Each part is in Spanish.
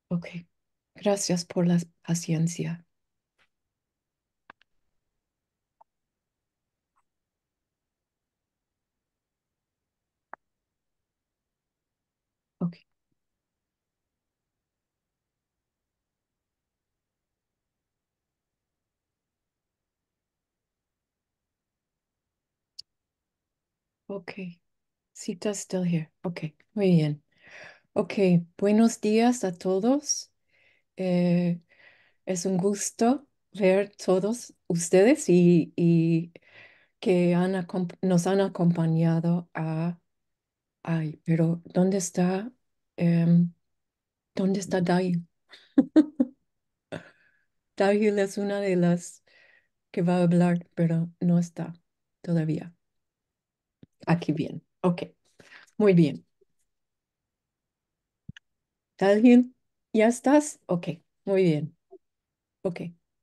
Ok, gracias por la paciencia. Ok, ok. Cita still here. Ok, muy bien. Ok, buenos días a todos. Eh, es un gusto ver todos ustedes y que nos han acompañado a... Ay, pero em, ¿dónde está Dahil? Dahil es una de las que va a hablar, pero no está todavía. Aquí bien. Ok, muy bien. Dahil, ¿ya estás? Ok, muy bien. Ok.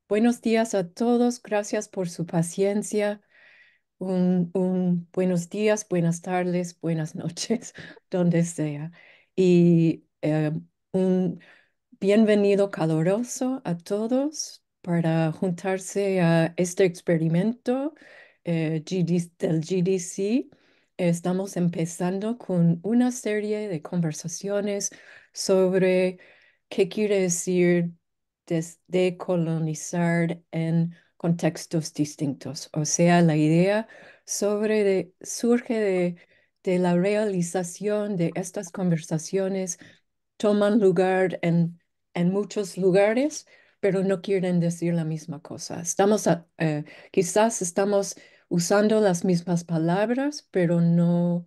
Buenos días a todos. Gracias por su paciencia. Un buenos días, buenas tardes, buenas noches, donde sea. Y un bienvenido caloroso a todos para juntarse a este experimento del GDC. Estamos empezando con una serie de conversaciones sobre qué quiere decir decolonizar en contextos distintos. O sea, la idea surge de la realización de estas conversaciones toman lugar en muchos lugares, pero no quieren decir la misma cosa. Quizás estamos usando las mismas palabras, pero no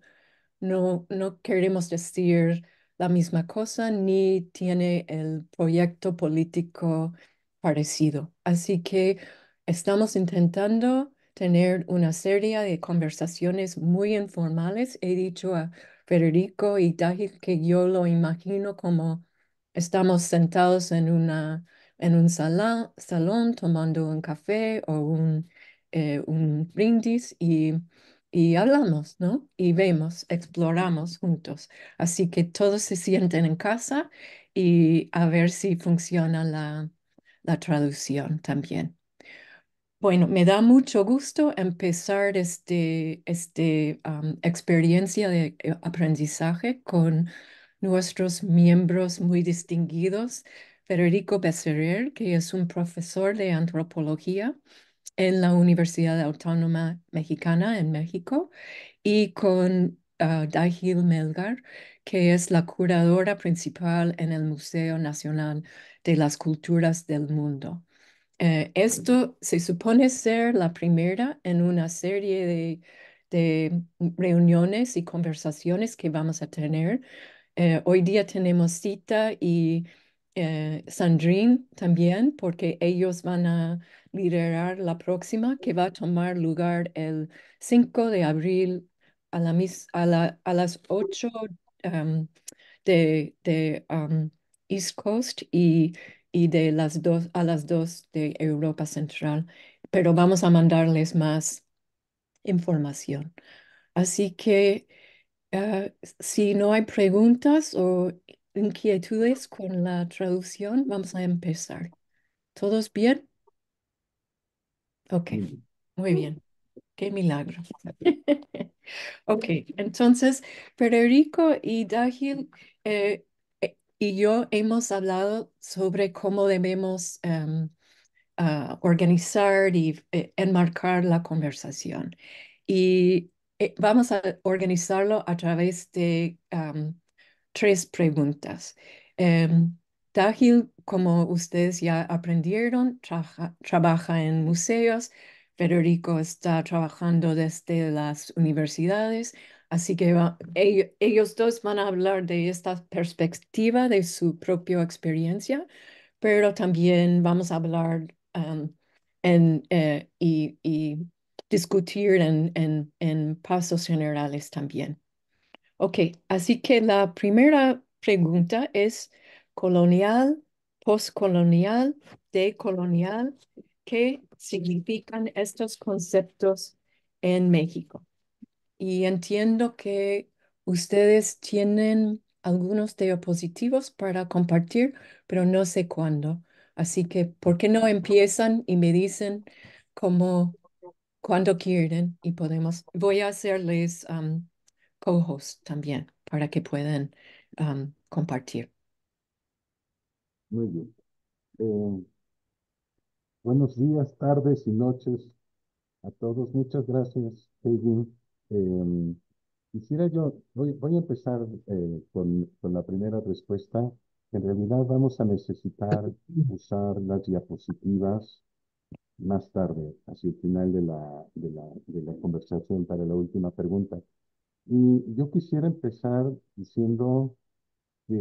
queremos decir la misma cosa ni tiene el proyecto político parecido. Así que estamos intentando tener una serie de conversaciones muy informales. He dicho a Federico y Dahil que yo lo imagino como estamos sentados en un salón tomando un café o un brindis y hablamos, ¿no? Y vemos, exploramos juntos. Así que todos se sienten en casa y a ver si funciona la traducción también. Bueno, me da mucho gusto empezar experiencia de aprendizaje con nuestros miembros muy distinguidos. Federico Besserer, que es un profesor de antropología en la Universidad Autónoma Mexicana en México, y con Dahil Melgar, que es la curadora principal en el Museo Nacional de las Culturas del Mundo. Esto se supone ser la primera en una serie de reuniones y conversaciones que vamos a tener. Hoy día tenemos cita y Sandrine también, porque ellos van a liderar la próxima, que va a tomar lugar el 5 de abril a las 8 um, de East Coast y de las 2 a las 2 de Europa Central. Pero vamos a mandarles más información. Así que si no hay preguntas o inquietudes con la traducción, vamos a empezar. ¿Todos bien? Ok, muy bien. Qué milagro. Ok, entonces Federico y Dahil y yo hemos hablado sobre cómo debemos organizar y enmarcar la conversación. Y vamos a organizarlo a través de tres preguntas. Em, Dahil, como ustedes ya aprendieron, trabaja en museos. Federico está trabajando desde las universidades, así que ellos dos van a hablar de esta perspectiva de su propia experiencia, pero también vamos a hablar y discutir en pasos generales también. Ok, así que la primera pregunta es colonial, postcolonial, decolonial. ¿Qué significan estos conceptos en México? Y entiendo que ustedes tienen algunos diapositivos para compartir, pero no sé cuándo. Así que, ¿por qué no empiezan y me dicen cómo, cuándo quieren y podemos? Voy a hacerles co-host también para que puedan compartir. Muy bien. Eh, Buenos días, tardes y noches a todos. Muchas gracias, Peggy. Eh, Quisiera yo, voy a empezar con la primera respuesta. En realidad vamos a necesitar usar las diapositivas más tarde, hacia el final de la conversación para la última pregunta. Y yo quisiera empezar diciendo que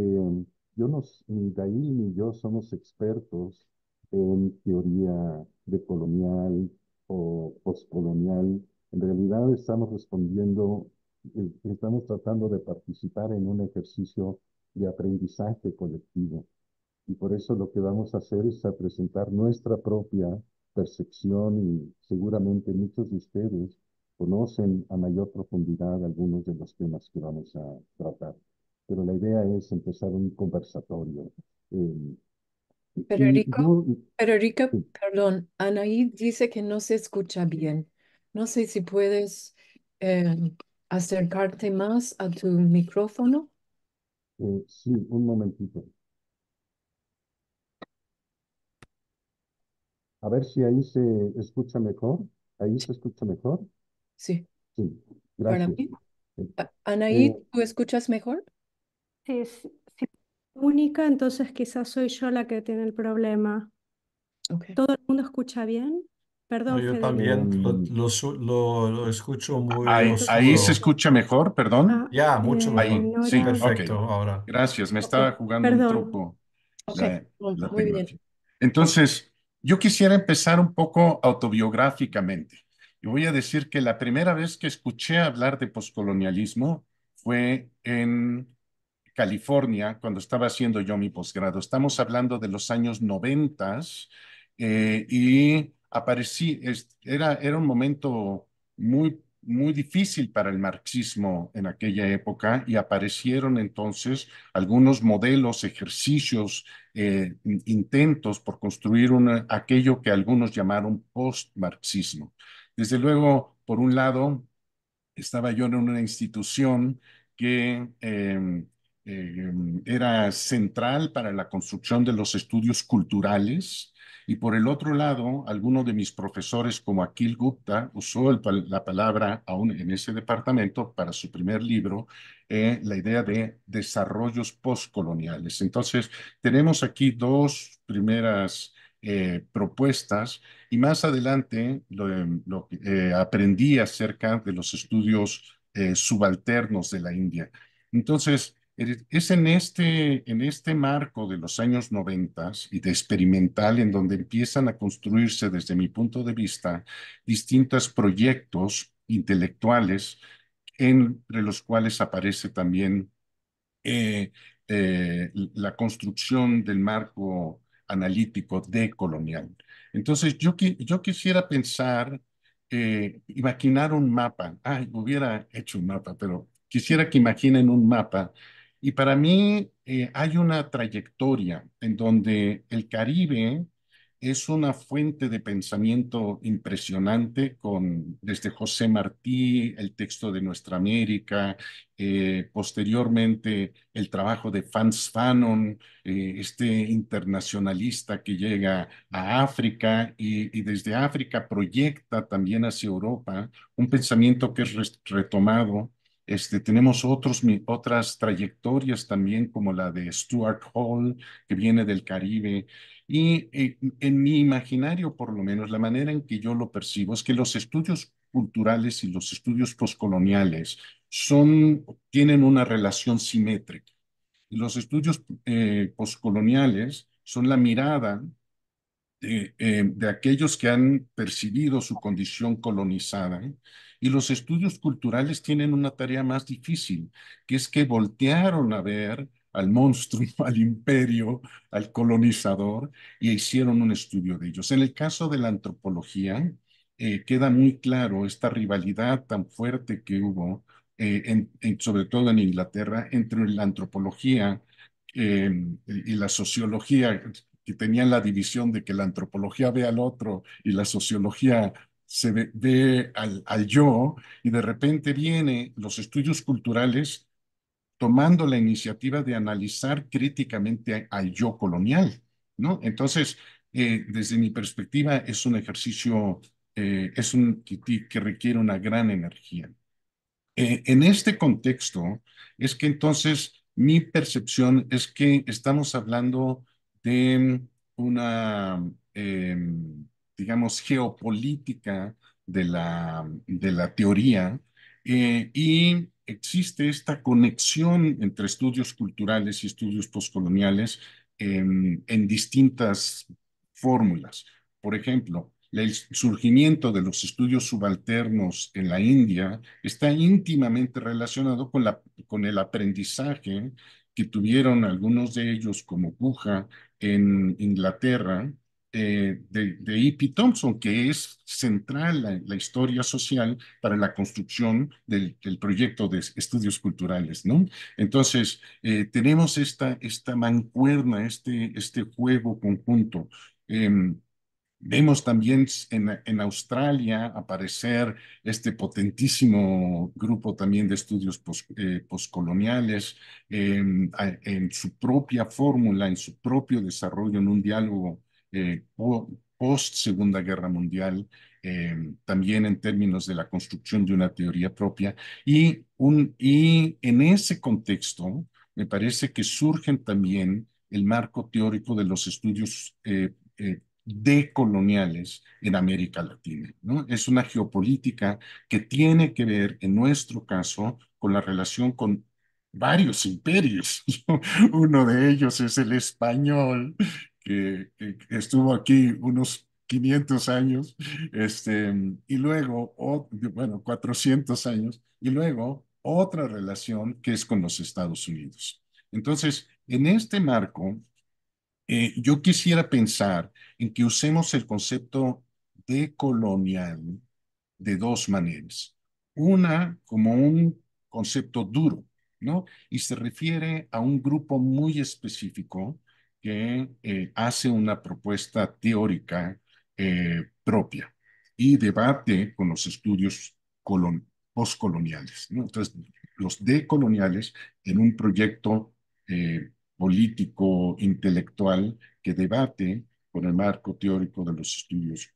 yo no, ni Daí ni yo somos expertos en teoría decolonial o postcolonial. En realidad estamos tratando de participar en un ejercicio de aprendizaje colectivo. Y por eso lo que vamos a hacer es a presentar nuestra propia percepción y seguramente muchos de ustedes conocen a mayor profundidad algunos de los temas que vamos a tratar. Pero la idea es empezar un conversatorio. Eh, y Federico, yo, Federico, sí, perdón, Anaí dice que no se escucha bien. No sé si puedes acercarte más a tu micrófono. sí, un momentito. A ver si ahí se escucha mejor. Ahí se escucha mejor. Sí, Sí, para gracias. mí. Eh, Anaí, eh, ¿tú escuchas mejor? Sí, sí, única, entonces quizás soy yo la que tiene el problema. Ok. ¿Todo el mundo escucha bien? No, Perdón, yo Federico. también em, lo escucho muy ahí se oscuro. escucha mejor, perdón. Ah, Ya, mucho Ahí, mejor. sí, Nora. ok. Perfecto, ahora. Gracias. Me Ok, estaba jugando un perdón. truco Ok, la muy bien. tecnología. Entonces, yo quisiera empezar un poco autobiográficamente. Y voy a decir que la primera vez que escuché hablar de poscolonialismo fue en California, cuando estaba haciendo yo mi posgrado. Estamos hablando de los años 90 y era un momento muy difícil para el marxismo en aquella época y aparecieron entonces algunos modelos, ejercicios, intentos por construir aquello que algunos llamaron post-marxismo. Desde luego, por un lado, estaba yo en una institución que era central para la construcción de los estudios culturales y por el otro lado, alguno de mis profesores como Akil Gupta usó la palabra aún en ese departamento para su primer libro, la idea de desarrollos postcoloniales. Entonces, tenemos aquí dos primeras propuestas y más adelante aprendí acerca de los estudios subalternos de la India. Entonces, es en este marco de los años 90 y de experimental en donde empiezan a construirse, desde mi punto de vista, distintos proyectos intelectuales entre los cuales aparece también eh, la construcción del marco analítico decolonial. Entonces, yo quisiera pensar, imaginar un mapa. Ay, hubiera hecho un mapa, pero quisiera que imaginen un mapa. Y para mí hay una trayectoria en donde el Caribe es una fuente de pensamiento impresionante desde José Martí, el texto de Nuestra América, posteriormente el trabajo de Frantz Fanon, este internacionalista que llega a África y desde África proyecta también hacia Europa un pensamiento que es retomado. Tenemos otras trayectorias también, como la de Stuart Hall, que viene del Caribe. Y en mi imaginario, por lo menos, la manera en que yo lo percibo es que los estudios culturales y los estudios postcoloniales tienen una relación simétrica. Los estudios postcoloniales son la mirada de aquellos que han percibido su condición colonizada, ¿eh? Y los estudios culturales tienen una tarea más difícil, que es que voltearon a ver al monstruo, al imperio, al colonizador, y hicieron un estudio de ellos. En el caso de la antropología, queda muy claro esta rivalidad tan fuerte que hubo sobre todo en Inglaterra, entre la antropología eh, y la sociología, que tenían la división de que la antropología ve al otro y la sociología ve al yo, y de repente viene los estudios culturales tomando la iniciativa de analizar críticamente al yo colonial, ¿no? Entonces, desde mi perspectiva, es un ejercicio, que requiere una gran energía. En este contexto, es que entonces mi percepción es que estamos hablando de una, digamos, geopolítica de la teoría, y existe esta conexión entre estudios culturales y estudios postcoloniales en distintas fórmulas. Por ejemplo, el surgimiento de los estudios subalternos en la India está íntimamente relacionado con el aprendizaje que tuvieron algunos de ellos, como Guja, en Inglaterra, de E.P. Thompson, que es central la historia social para la construcción del proyecto de estudios culturales, ¿no? Entonces, tenemos esta mancuerna, este juego conjunto. Vemos también en Australia aparecer este potentísimo grupo también de estudios postcoloniales, en su propia fórmula, en su propio desarrollo, en un diálogo post-Segunda Guerra Mundial, también en términos de la construcción de una teoría propia. Y en ese contexto, me parece que surgen también el marco teórico de los estudios decoloniales en América Latina, ¿no? Es una geopolítica que tiene que ver, en nuestro caso, con la relación con varios imperios. Uno de ellos es el español, que estuvo aquí unos 500 años, y luego, bueno, 400 años, y luego otra relación que es con los Estados Unidos. Entonces, en este marco, yo quisiera pensar en que usemos el concepto de colonial de dos maneras. Una como un concepto duro, ¿no? Y se refiere a un grupo muy específico que hace una propuesta teórica propia y debate con los estudios postcoloniales, ¿no? Entonces, los decoloniales en un proyecto político, intelectual, que debate con el marco teórico de los estudios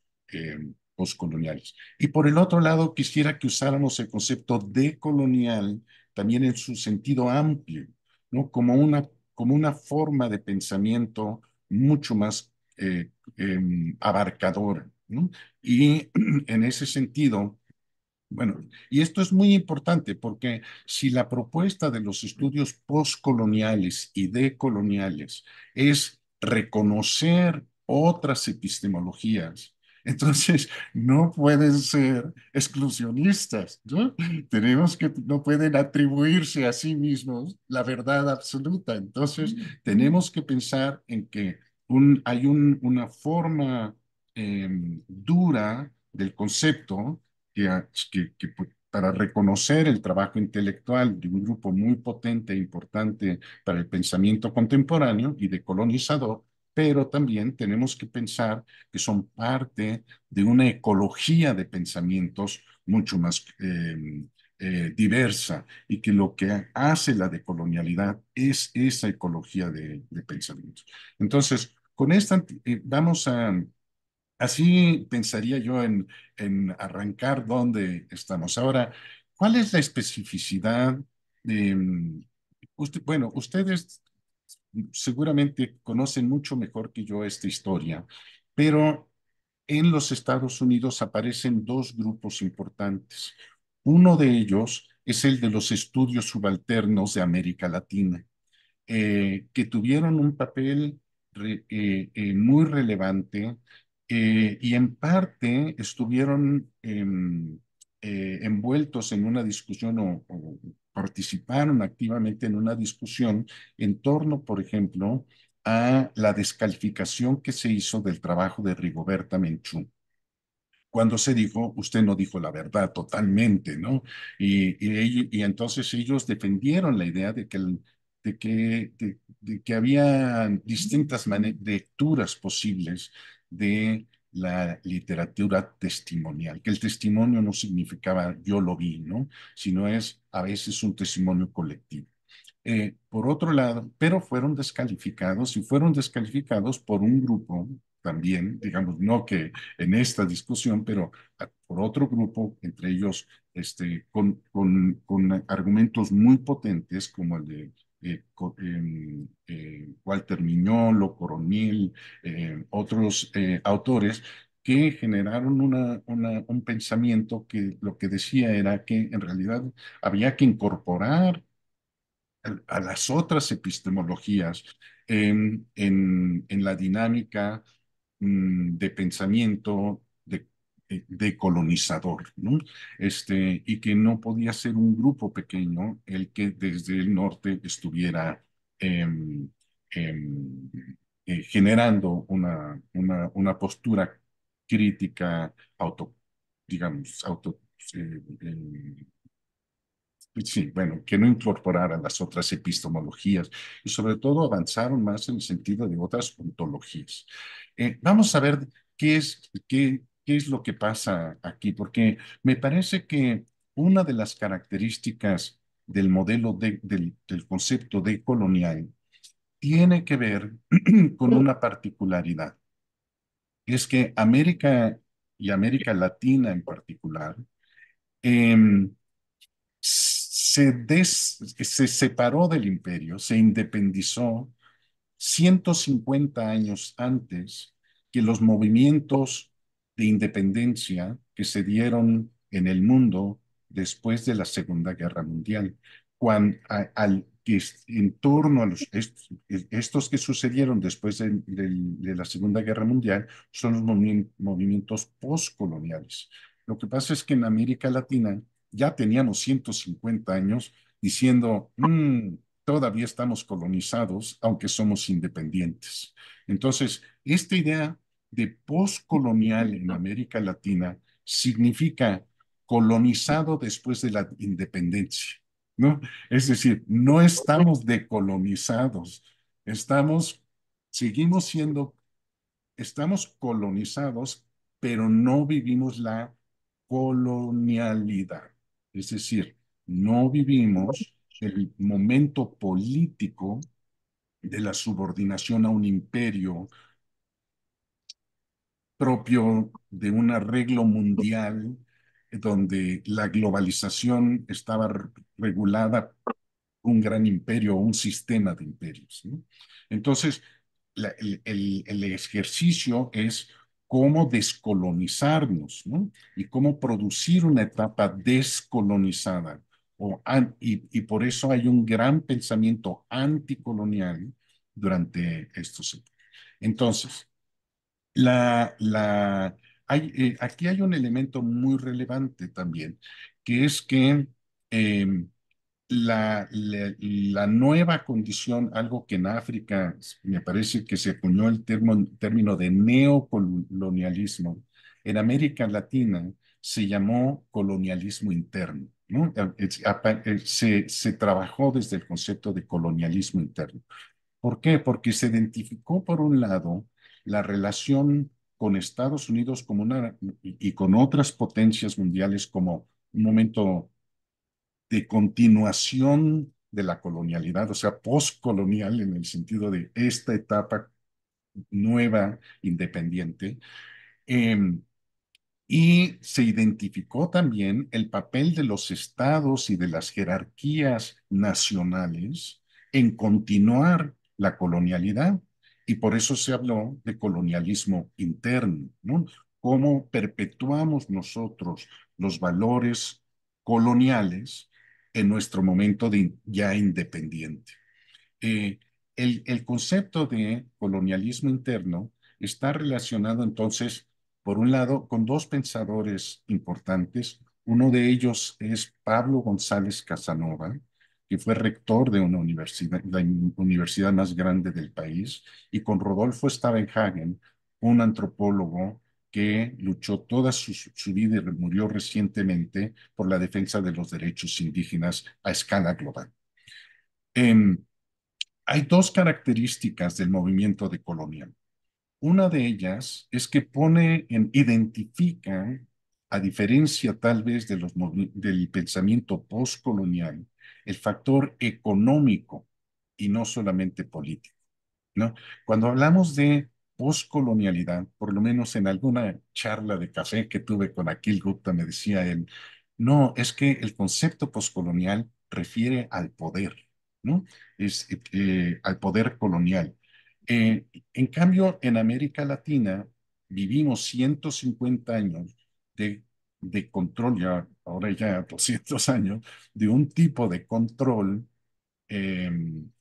postcoloniales. Y por el otro lado, quisiera que usáramos el concepto de colonial también en su sentido amplio, ¿no? Como una forma de pensamiento mucho más abarcadora, ¿no? Y en ese sentido, bueno, y esto es muy importante porque si la propuesta de los estudios postcoloniales y decoloniales es reconocer otras epistemologías, entonces no pueden ser exclusionistas, ¿no? No pueden atribuirse a sí mismos la verdad absoluta. Entonces, tenemos que pensar en que hay una forma dura del concepto para reconocer el trabajo intelectual de un grupo muy potente e importante para el pensamiento contemporáneo y decolonizador, pero también tenemos que pensar que son parte de una ecología de pensamientos mucho más diversa, y que lo que hace la decolonialidad es esa ecología de pensamientos. Entonces, con esta vamos a... Así pensaría yo en arrancar dónde estamos. Ahora, ¿cuál es la especificidad de... bueno, ustedes seguramente conocen mucho mejor que yo esta historia, pero en los Estados Unidos aparecen dos grupos importantes. Uno de ellos es el de los estudios subalternos de América Latina, que tuvieron un papel muy relevante, y en parte estuvieron envueltos en una discusión, o participaron activamente en una discusión en torno, por ejemplo, a la descalificación que se hizo del trabajo de Rigoberta Menchú. cuando se dijo, usted no dijo la verdad totalmente, ¿no? Y entonces ellos defendieron la idea de que, de que había distintas lecturas posibles de la literatura testimonial, que el testimonio no significaba yo lo vi, ¿no? Sino es a veces un testimonio colectivo. Por otro lado, pero fueron descalificados por un grupo también, digamos, no que en esta discusión, pero por otro grupo, entre ellos, con argumentos muy potentes, como el de Walter Miñolo, Coronel, otros autores, que generaron un pensamiento que lo que decía era que en realidad había que incorporar a las otras epistemologías en la dinámica de pensamiento de colonizador, ¿no? Y que no podía ser un grupo pequeño el que desde el norte estuviera em, em, generando una postura crítica digamos, sí, bueno, que no incorporaran las otras epistemologías y sobre todo avanzaron más en el sentido de otras ontologías. Vamos a ver qué es lo que pasa aquí, porque me parece que una de las características del modelo del concepto de colonial tiene que ver con una particularidad. Es que América y América Latina en particular, em, se separó del imperio, se independizó 150 años antes que los movimientos de independencia que se dieron en el mundo después de la Segunda Guerra Mundial, en torno a estos que sucedieron después de la Segunda Guerra Mundial son los movimientos postcoloniales. Lo que pasa es que en América Latina ya teníamos 150 años diciendo, todavía estamos colonizados, aunque somos independientes. Entonces, esta idea de postcolonial en América Latina significa colonizado después de la independencia, ¿no? Es decir, no estamos decolonizados, estamos, seguimos siendo, estamos colonizados, pero no vivimos la colonialidad. Es decir, no vivimos el momento político de la subordinación a un imperio propio de un arreglo mundial donde la globalización estaba regulada un gran imperio o un sistema de imperios, ¿no? Entonces, el ejercicio es cómo descolonizarnos, ¿no? Y cómo producir una etapa descolonizada. Y por eso hay un gran pensamiento anticolonial durante estos años. Entonces, la, la, aquí hay un elemento muy relevante también, que es que eh, la nueva condición, algo que en África me parece que se acuñó el término de neocolonialismo, en América Latina se llamó colonialismo interno, ¿no? Se trabajó desde el concepto de colonialismo interno. ¿Por qué? Porque se identificó, por un lado, la relación con Estados Unidos como y con otras potencias mundiales como un momento de continuación de la colonialidad, o sea, postcolonial en el sentido de esta etapa nueva, independiente. Em, y se identificó también el papel de los estados y de las jerarquías nacionales en continuar la colonialidad. Y por eso se habló de colonialismo interno, ¿no? Cómo perpetuamos nosotros los valores coloniales en nuestro momento de ya independiente. Eh, el concepto de colonialismo interno está relacionado entonces, por un lado, con dos pensadores importantes. Uno de ellos es Pablo González Casanova, que fue rector de una universidad, la universidad más grande del país, y con Rodolfo Stavenhagen, un antropólogo que luchó toda su vida y murió recientemente por la defensa de los derechos indígenas a escala global. Em, Hay dos características del movimiento decolonial. Una de ellas es que identifica, a diferencia tal vez de del pensamiento postcolonial, el factor económico y no solamente político, ¿no? Cuando hablamos de poscolonialidad, por lo menos en alguna charla de café que tuve con Akil Gupta, me decía él, no, es que el concepto poscolonial refiere al poder, ¿no? Al poder colonial. En cambio, en América Latina vivimos 150 años de, de control, ya, ahora ya 200 años, de un tipo de control eh,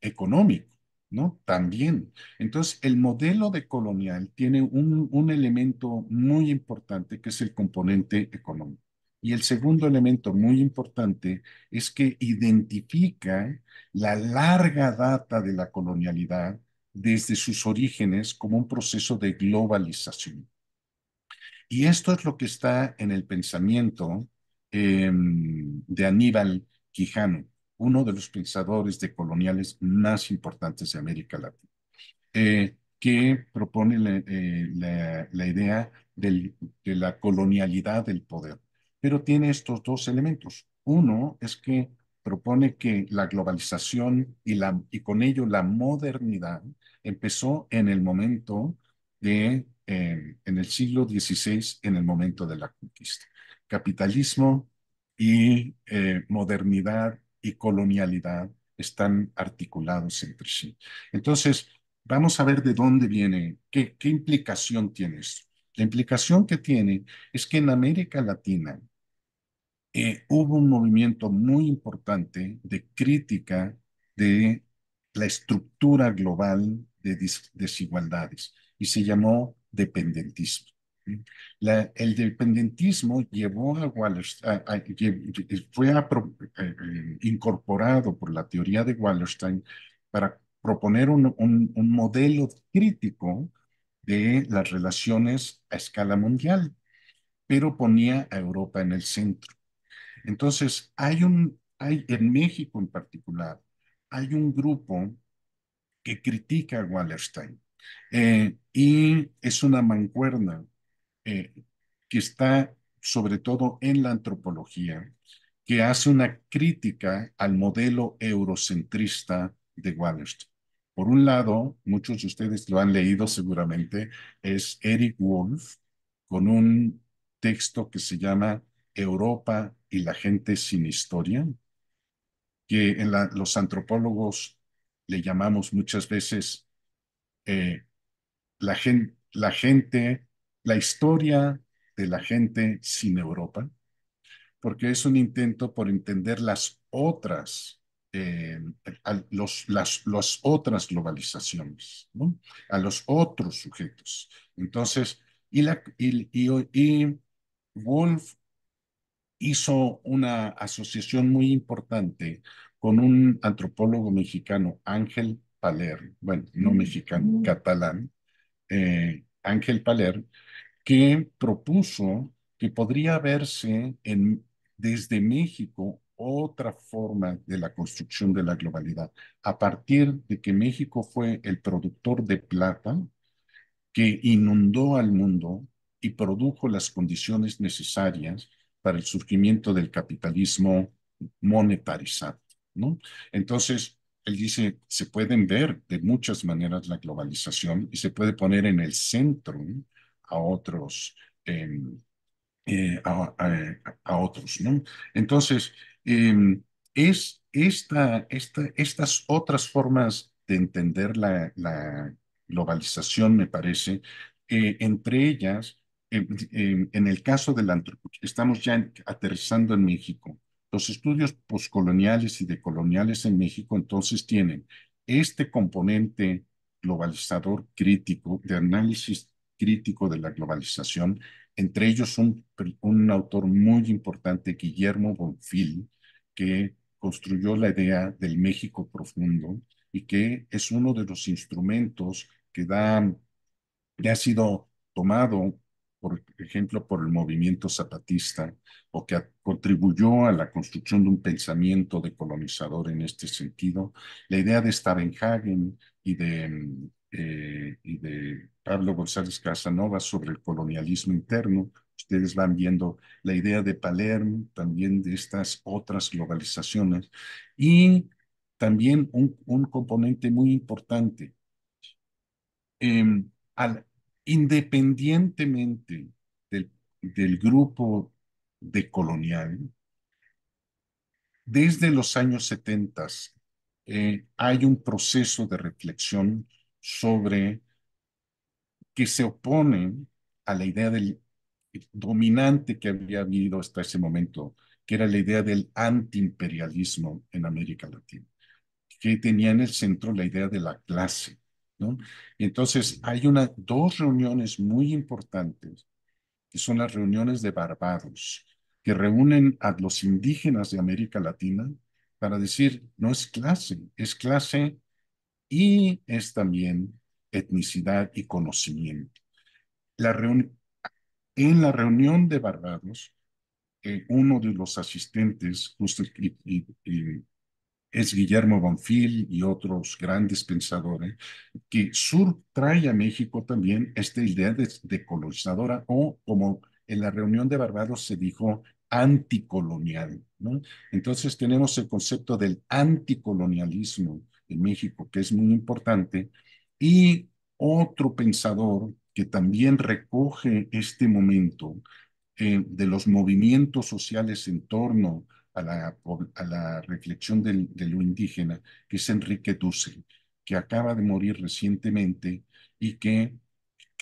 económico, ¿no? También. Entonces, el modelo de colonial tiene un elemento muy importante que es el componente económico. Y el segundo elemento muy importante es que identifica la larga data de la colonialidad desde sus orígenes como un proceso de globalización. Y esto es lo que está en el pensamiento de Aníbal Quijano, uno de los pensadores decoloniales más importantes de América Latina, que propone la idea de la colonialidad del poder. Pero tiene estos dos elementos. Uno es que propone que la globalización y con ello la modernidad empezó en el momento en el siglo XVI, en el momento de la conquista. Capitalismo y modernidad y colonialidad están articulados entre sí. Entonces, vamos a ver de dónde viene, qué implicación tiene esto. La implicación que tiene es que en América Latina hubo un movimiento muy importante de crítica de la estructura global de desigualdades y se llamó dependentismo. El dependentismo llevó a Wallerstein, incorporado por la teoría de Wallerstein para proponer un modelo crítico de las relaciones a escala mundial, pero ponía a Europa en el centro. Entonces, hay en México en particular, hay un grupo que critica a Wallerstein y es una mancuerna eh, que está sobre todo en la antropología, que hace una crítica al modelo eurocentrista de Wallerstein. Por un lado, muchos de ustedes lo han leído seguramente, es Eric Wolf con un texto que se llama Europa y la gente sin historia, que los antropólogos le llamamos muchas veces eh, la gente, la historia de la gente sin Europa, porque es un intento por entender eh, las otras globalizaciones, ¿no? A los otros sujetos. Entonces, y Wolf hizo una asociación muy importante con un antropólogo mexicano, Ángel Paler, bueno, no mexicano, catalán, Ángel Paler, que propuso que podría verse desde México otra forma de la construcción de la globalidad, a partir de que México fue el productor de plata que inundó al mundo y produjo las condiciones necesarias para el surgimiento del capitalismo monetarizado, ¿no? Entonces, él dice, se pueden ver de muchas maneras la globalización y se puede poner en el centro, ¿no? a otros, eh, a otros, ¿no? Entonces, estas otras formas de entender la globalización, me parece, entre ellas, en el caso de la antropología, estamos ya aterrizando en México. Los estudios poscoloniales y decoloniales en México entonces tienen este componente globalizador crítico, de análisis crítico de la globalización, entre ellos un autor muy importante, Guillermo Bonfil, que construyó la idea del México profundo y que es uno de los instrumentos que ha sido tomado por ejemplo, por el movimiento zapatista, o que contribuyó a la construcción de un pensamiento decolonizador en este sentido. La idea de Stavenhagen y de Pablo González Casanova sobre el colonialismo interno. Ustedes van viendo la idea de Palermo, también de estas otras globalizaciones, y también un componente muy importante. Eh, al, Independientemente del grupo decolonial, desde los años 70 hay un proceso de reflexión sobre que se oponen a la idea del dominante que había habido hasta ese momento, que era la idea del antiimperialismo en América Latina, que tenía en el centro la idea de la clase, ¿no? Y entonces hay dos reuniones muy importantes, que son las reuniones de Barbados, que reúnen a los indígenas de América Latina para decir, no es clase y es también etnicidad y conocimiento. La reun En la reunión de Barbados, uno de los asistentes, justo, es Guillermo Bonfil y otros grandes pensadores, que trae a México también esta idea de colonizadora, o como en la reunión de Barbados se dijo, anticolonial, ¿no? Entonces tenemos el concepto del anticolonialismo en México, que es muy importante, y otro pensador que también recoge este momento de los movimientos sociales en torno a la reflexión de lo indígena, que es Enrique Dussel, que acaba de morir recientemente y que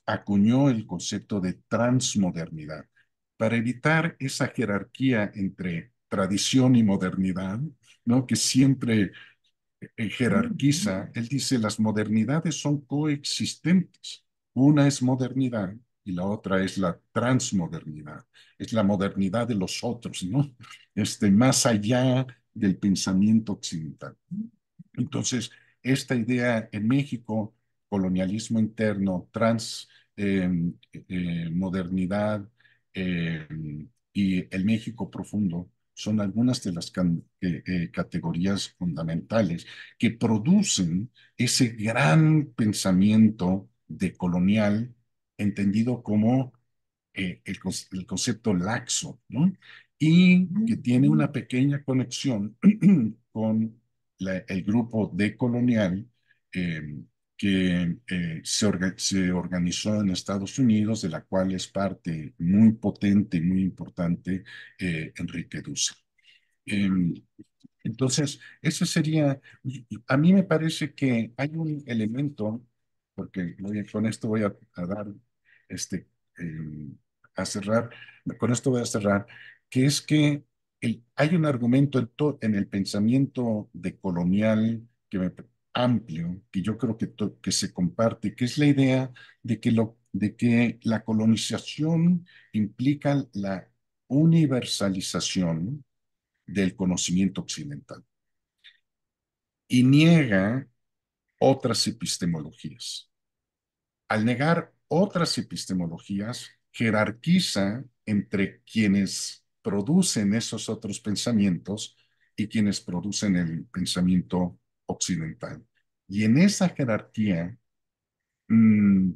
acuñó el concepto de transmodernidad para evitar esa jerarquía entre tradición y modernidad, ¿no? Que siempre jerarquiza. Él dice, las modernidades son coexistentes. Una es modernidad y la otra es la transmodernidad. Es la modernidad de los otros, ¿no? Más allá del pensamiento occidental. Entonces, esta idea en México, colonialismo interno, modernidad eh, y el México profundo, son algunas de las categorías fundamentales que producen ese gran pensamiento decolonial entendido como el concepto laxo, ¿no? Y que tiene una pequeña conexión con el grupo decolonial eh, que se organizó en Estados Unidos, de la cual es parte muy potente y muy importante Enrique Dussel. Eh, entonces, eso sería, a mí me parece que hay un elemento, porque con esto voy a dar, este, eh, a cerrar, con esto voy a cerrar, que es que hay un argumento en el pensamiento decolonial amplio, que yo creo que se comparte, que es la idea de que la colonización implica la universalización del conocimiento occidental y niega otras epistemologías. Al negar otras epistemologías, jerarquiza entre quienes producen esos otros pensamientos y quienes producen el pensamiento occidental. Y en esa jerarquía mmm,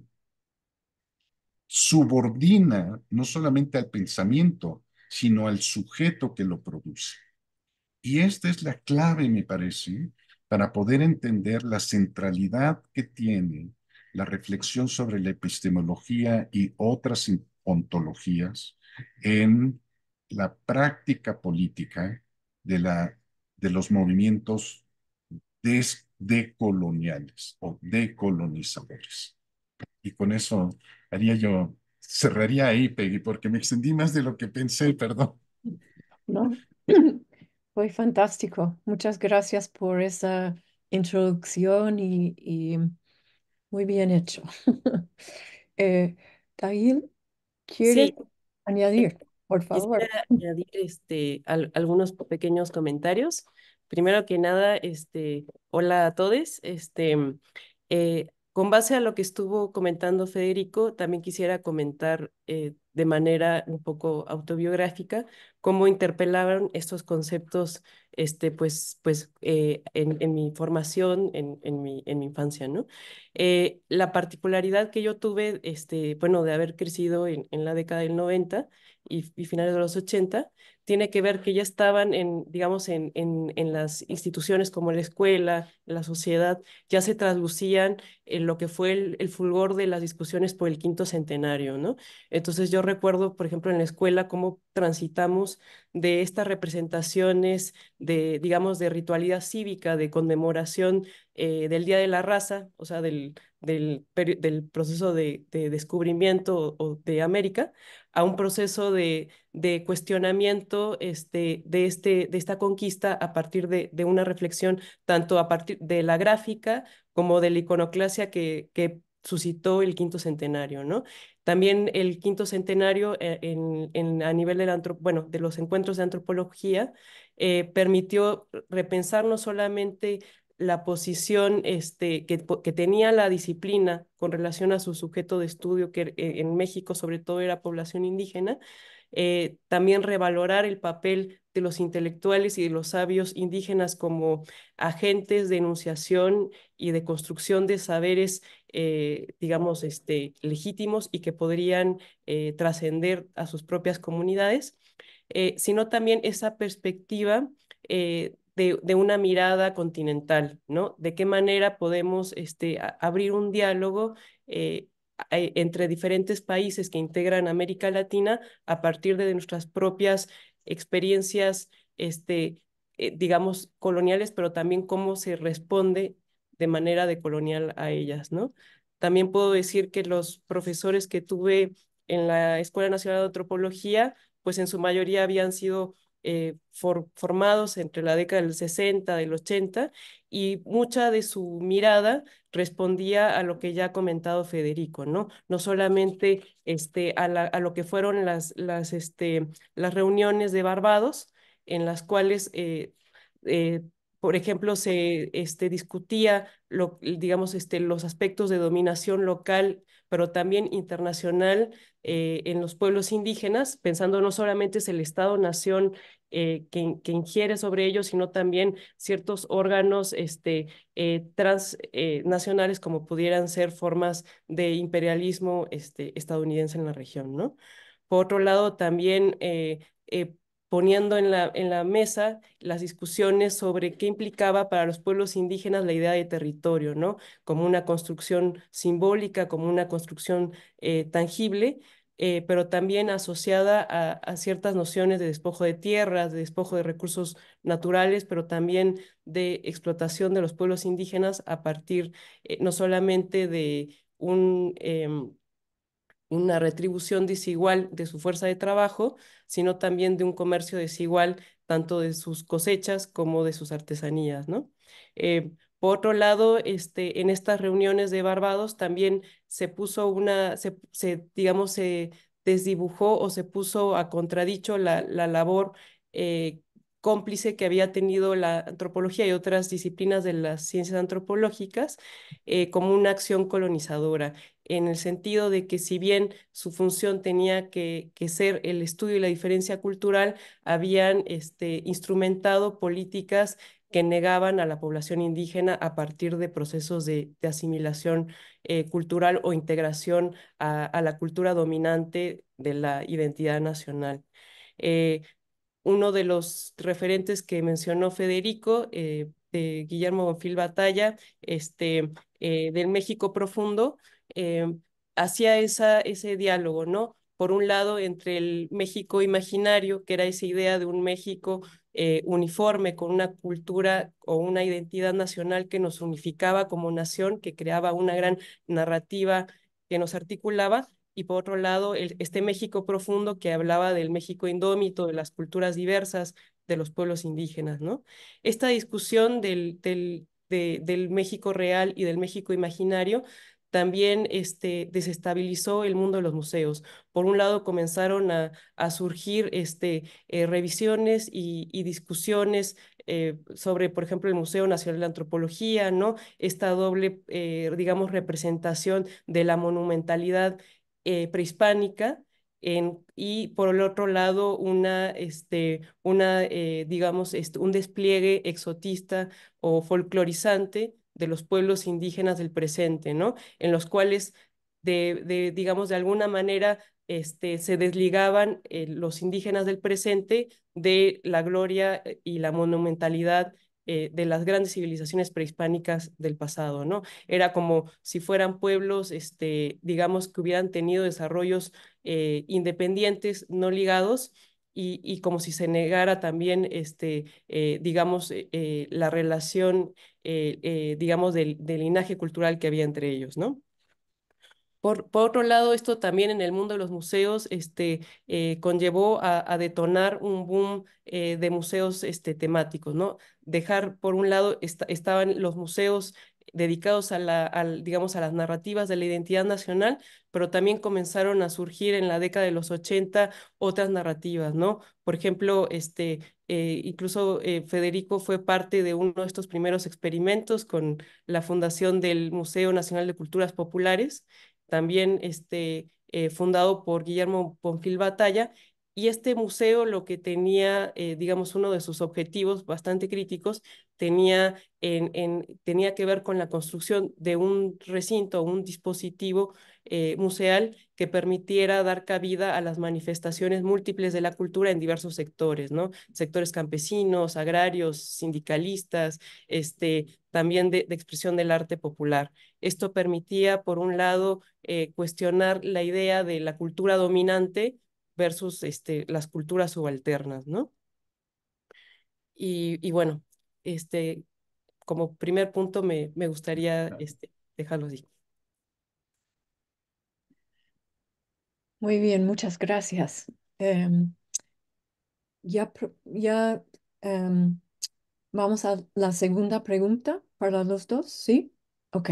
subordina no solamente al pensamiento, sino al sujeto que lo produce. Y esta es la clave, me parece, para poder entender la centralidad que tiene la reflexión sobre la epistemología y otras ontologías en la práctica política de los movimientos decoloniales o decolonizadores. Y con eso cerraría ahí, Peggy, porque me extendí más de lo que pensé, perdón. ¿No? Fue fantástico. Muchas gracias por esa introducción y muy bien hecho. Tahil, ¿quieres Sí, eh, añadir? Por favor. quisiera añadir algunos pequeños comentarios. Primero que nada, hola a todos. con base a lo que estuvo comentando Federico, también quisiera comentar de manera un poco autobiográfica cómo interpelaron estos conceptos en mi formación, en mi infancia, ¿no? La particularidad que yo tuve, bueno, de haber crecido en la década del 90 y finales de los 80, tiene que ver que ya estaban digamos, en las instituciones como la escuela, la sociedad, ya se traslucían en lo que fue el fulgor de las discusiones por el quinto centenario, ¿no? Entonces yo recuerdo, por ejemplo, en la escuela cómo transitamos de estas representaciones de, digamos, de ritualidad cívica, de conmemoración del Día de la Raza, o sea, del proceso de descubrimiento de América, a un proceso de cuestionamiento de esta conquista a partir de una reflexión tanto a partir de la gráfica como de la iconoclasia que suscitó el quinto centenario, ¿no? También el quinto centenario a nivel bueno, de los encuentros de antropología permitió repensar no solamente la posición que tenía la disciplina con relación a su sujeto de estudio, que en México sobre todo era población indígena, también revalorar el papel de los intelectuales y de los sabios indígenas como agentes de enunciación y de construcción de saberes, digamos, legítimos y que podrían trascender a sus propias comunidades, sino también esa perspectiva de una mirada continental, ¿no? De qué manera podemos abrir un diálogo entre diferentes países que integran América Latina a partir de nuestras propias experiencias, digamos, coloniales, pero también cómo se responde de manera decolonial a ellas, ¿no? También puedo decir que los profesores que tuve en la Escuela Nacional de Antropología, pues en su mayoría habían sido formados entre la década del 60, del 80, y mucha de su mirada respondía a lo que ya ha comentado Federico, ¿no? No solamente a lo que fueron las reuniones de Barbados, en las cuales, eh, por ejemplo, se discutía digamos, los aspectos de dominación local, pero también internacional en los pueblos indígenas, pensando no solamente es el Estado-nación que ingiere sobre ellos, sino también ciertos órganos transnacionales como pudieran ser formas de imperialismo estadounidense en la región, ¿no? Por otro lado, también poniendo en la mesa las discusiones sobre qué implicaba para los pueblos indígenas la idea de territorio, ¿no? Como una construcción simbólica, como una construcción tangible, pero también asociada a ciertas nociones de despojo de tierras, de despojo de recursos naturales, pero también de explotación de los pueblos indígenas a partir no solamente de una retribución desigual de su fuerza de trabajo, sino también de un comercio desigual tanto de sus cosechas como de sus artesanías, ¿no? Por otro lado, en estas reuniones de Barbados también se puso digamos, se desdibujó o se puso a contradicho la labor cómplice que había tenido la antropología y otras disciplinas de las ciencias antropológicas como una acción colonizadora, en el sentido de que si bien su función tenía que ser el estudio y la diferencia cultural, habían instrumentado políticas que negaban a la población indígena a partir de procesos de asimilación cultural o integración a la cultura dominante de la identidad nacional. Eh, Uno de los referentes que mencionó Federico, de Guillermo Bonfil Batalla, del México profundo, eh, hacía ese diálogo, ¿no? Por un lado, entre el México imaginario, que era esa idea de un México uniforme, con una cultura o una identidad nacional que nos unificaba como nación, que creaba una gran narrativa que nos articulaba, y por otro lado, este México profundo que hablaba del México indómito, de las culturas diversas, de los pueblos indígenas, ¿no? Esta discusión del México real y del México imaginario también desestabilizó el mundo de los museos. Por un lado, comenzaron a surgir revisiones y discusiones sobre, por ejemplo, el Museo Nacional de Antropología, ¿no? Esta doble, digamos, representación de la monumentalidad prehispánica. Y por el otro lado, digamos, un despliegue exotista o folclorizante de los pueblos indígenas del presente, ¿no? En los cuales, digamos, de alguna manera, se desligaban los indígenas del presente de la gloria y la monumentalidad de las grandes civilizaciones prehispánicas del pasado, ¿no? Era como si fueran pueblos, digamos, que hubieran tenido desarrollos independientes, no ligados, y como si se negara también, digamos, la relación, digamos, del linaje cultural que había entre ellos, ¿no? Por otro lado, esto también en el mundo de los museos conllevó a detonar un boom de museos temáticos, ¿no? Dejar, por un lado, estaban los museos dedicados digamos, a las narrativas de la identidad nacional, pero también comenzaron a surgir en la década de los 80 otras narrativas, ¿no? Por ejemplo, incluso Federico fue parte de uno de estos primeros experimentos con la fundación del Museo Nacional de Culturas Populares, también fundado por Guillermo Bonfil Batalla. Y este museo lo que tenía, digamos, uno de sus objetivos bastante críticos, tenía que ver con la construcción de un recinto, un dispositivo museal que permitiera dar cabida a las manifestaciones múltiples de la cultura en diversos sectores, ¿no? Sectores campesinos, agrarios, sindicalistas, también de expresión del arte popular. Esto permitía, por un lado, cuestionar la idea de la cultura dominante versus las culturas subalternas, ¿no? Y bueno, este, como primer punto me gustaría dejarlo así. Muy bien, muchas gracias. Em, ya vamos a la segunda pregunta para los dos, ¿sí? Ok.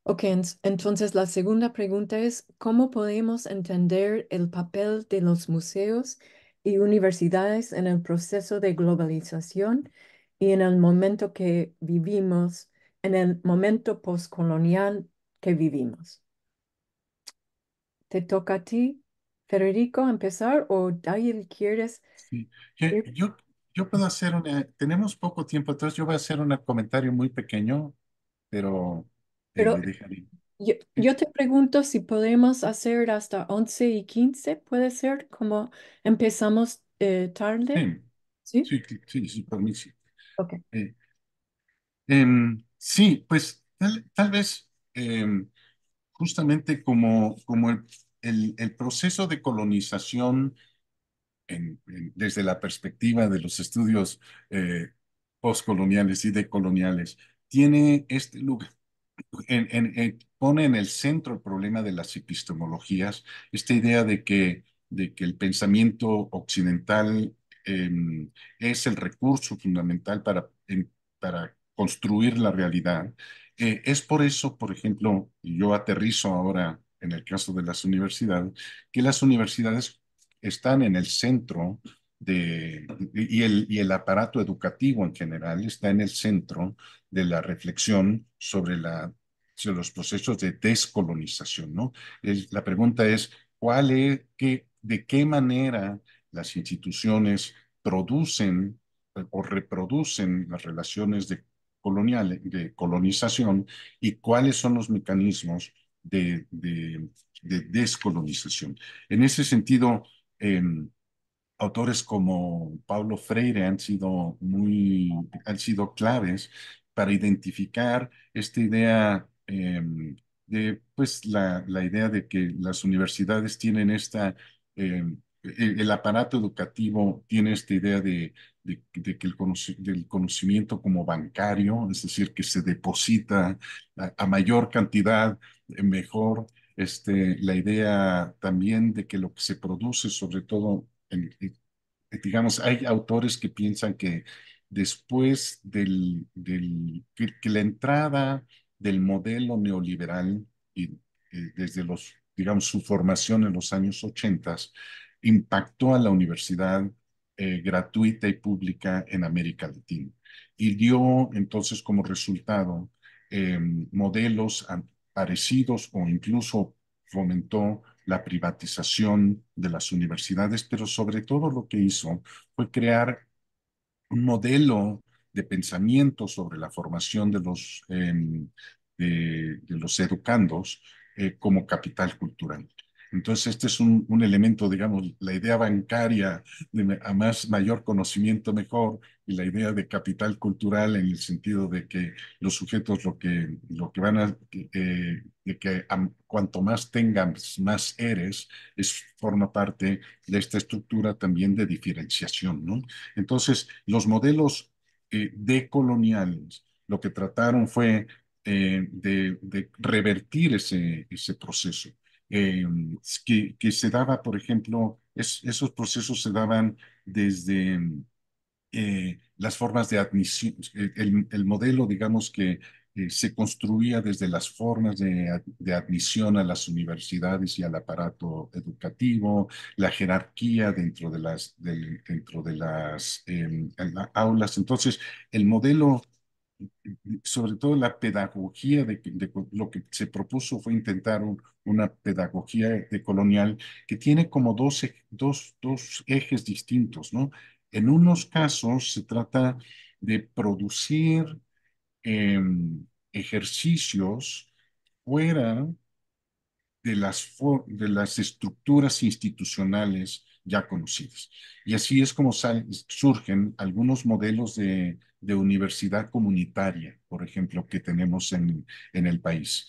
Ok, entonces la segunda pregunta es, ¿cómo podemos entender el papel de los museos y universidades en el proceso de globalización y en el momento que vivimos, en el momento postcolonial que vivimos? ¿Te toca a ti, Federico, empezar o Daniel, quieres? Sí. Yo, ir? yo, yo puedo hacer tenemos poco tiempo, entonces yo voy a hacer un comentario muy pequeño, pero Pero le dejaré. yo te pregunto si podemos hacer hasta 11:15, ¿puede ser? Como empezamos tarde, Sí, ¿sí? sí, por mí sí. Ok. Eh, sí, pues tal vez justamente como el proceso de colonización desde la perspectiva de los estudios postcoloniales y decoloniales, tiene este lugar, pone en el centro el problema de las epistemologías, esta idea de que el pensamiento occidental es el recurso fundamental para construir la realidad. Es por eso, por ejemplo, y yo aterrizo ahora en el caso de las universidades, que las universidades están en el centro y el aparato educativo en general está en el centro de la reflexión sobre los procesos de descolonización, ¿no? La pregunta es, ¿de qué manera las instituciones producen o reproducen las relaciones de colonización y cuáles son los mecanismos de descolonización? En ese sentido, autores como Paulo Freire han sido claves para identificar esta idea de, pues, la idea de que las universidades tienen el aparato educativo tiene esta idea de que del conocimiento como bancario, es decir, que se deposita a mayor cantidad, mejor. La idea también de que lo que se produce, sobre todo digamos, hay autores que piensan que después que la entrada del modelo neoliberal y desde digamos, su formación en los años 80, impactó a la universidad gratuita y pública en América Latina y dio entonces como resultado modelos parecidos o incluso fomentó la privatización de las universidades, pero sobre todo lo que hizo fue crear un modelo de pensamiento sobre la formación de los educandos como capital cultural. Entonces, este es un elemento, digamos, la idea bancaria de a mayor conocimiento mejor y la idea de capital cultural en el sentido de que los sujetos lo que van a, de que cuanto más tengas, más eres, forma parte de esta estructura también de diferenciación, ¿no? Entonces, los modelos decoloniales lo que trataron fue de revertir ese proceso. Eh, que se daba, por ejemplo, esos procesos se daban desde las formas de admisión, el modelo, digamos, que se construía desde las formas de admisión a las universidades y al aparato educativo, la jerarquía dentro de las en aulas. Entonces, el modelo, sobre todo la pedagogía lo que se propuso fue intentar una pedagogía decolonial que tiene como dos ejes distintos, ¿no? En unos casos se trata de producir ejercicios fuera de las estructuras institucionales ya conocidas. Y así es como surgen algunos modelos de universidad comunitaria, por ejemplo, que tenemos en el país.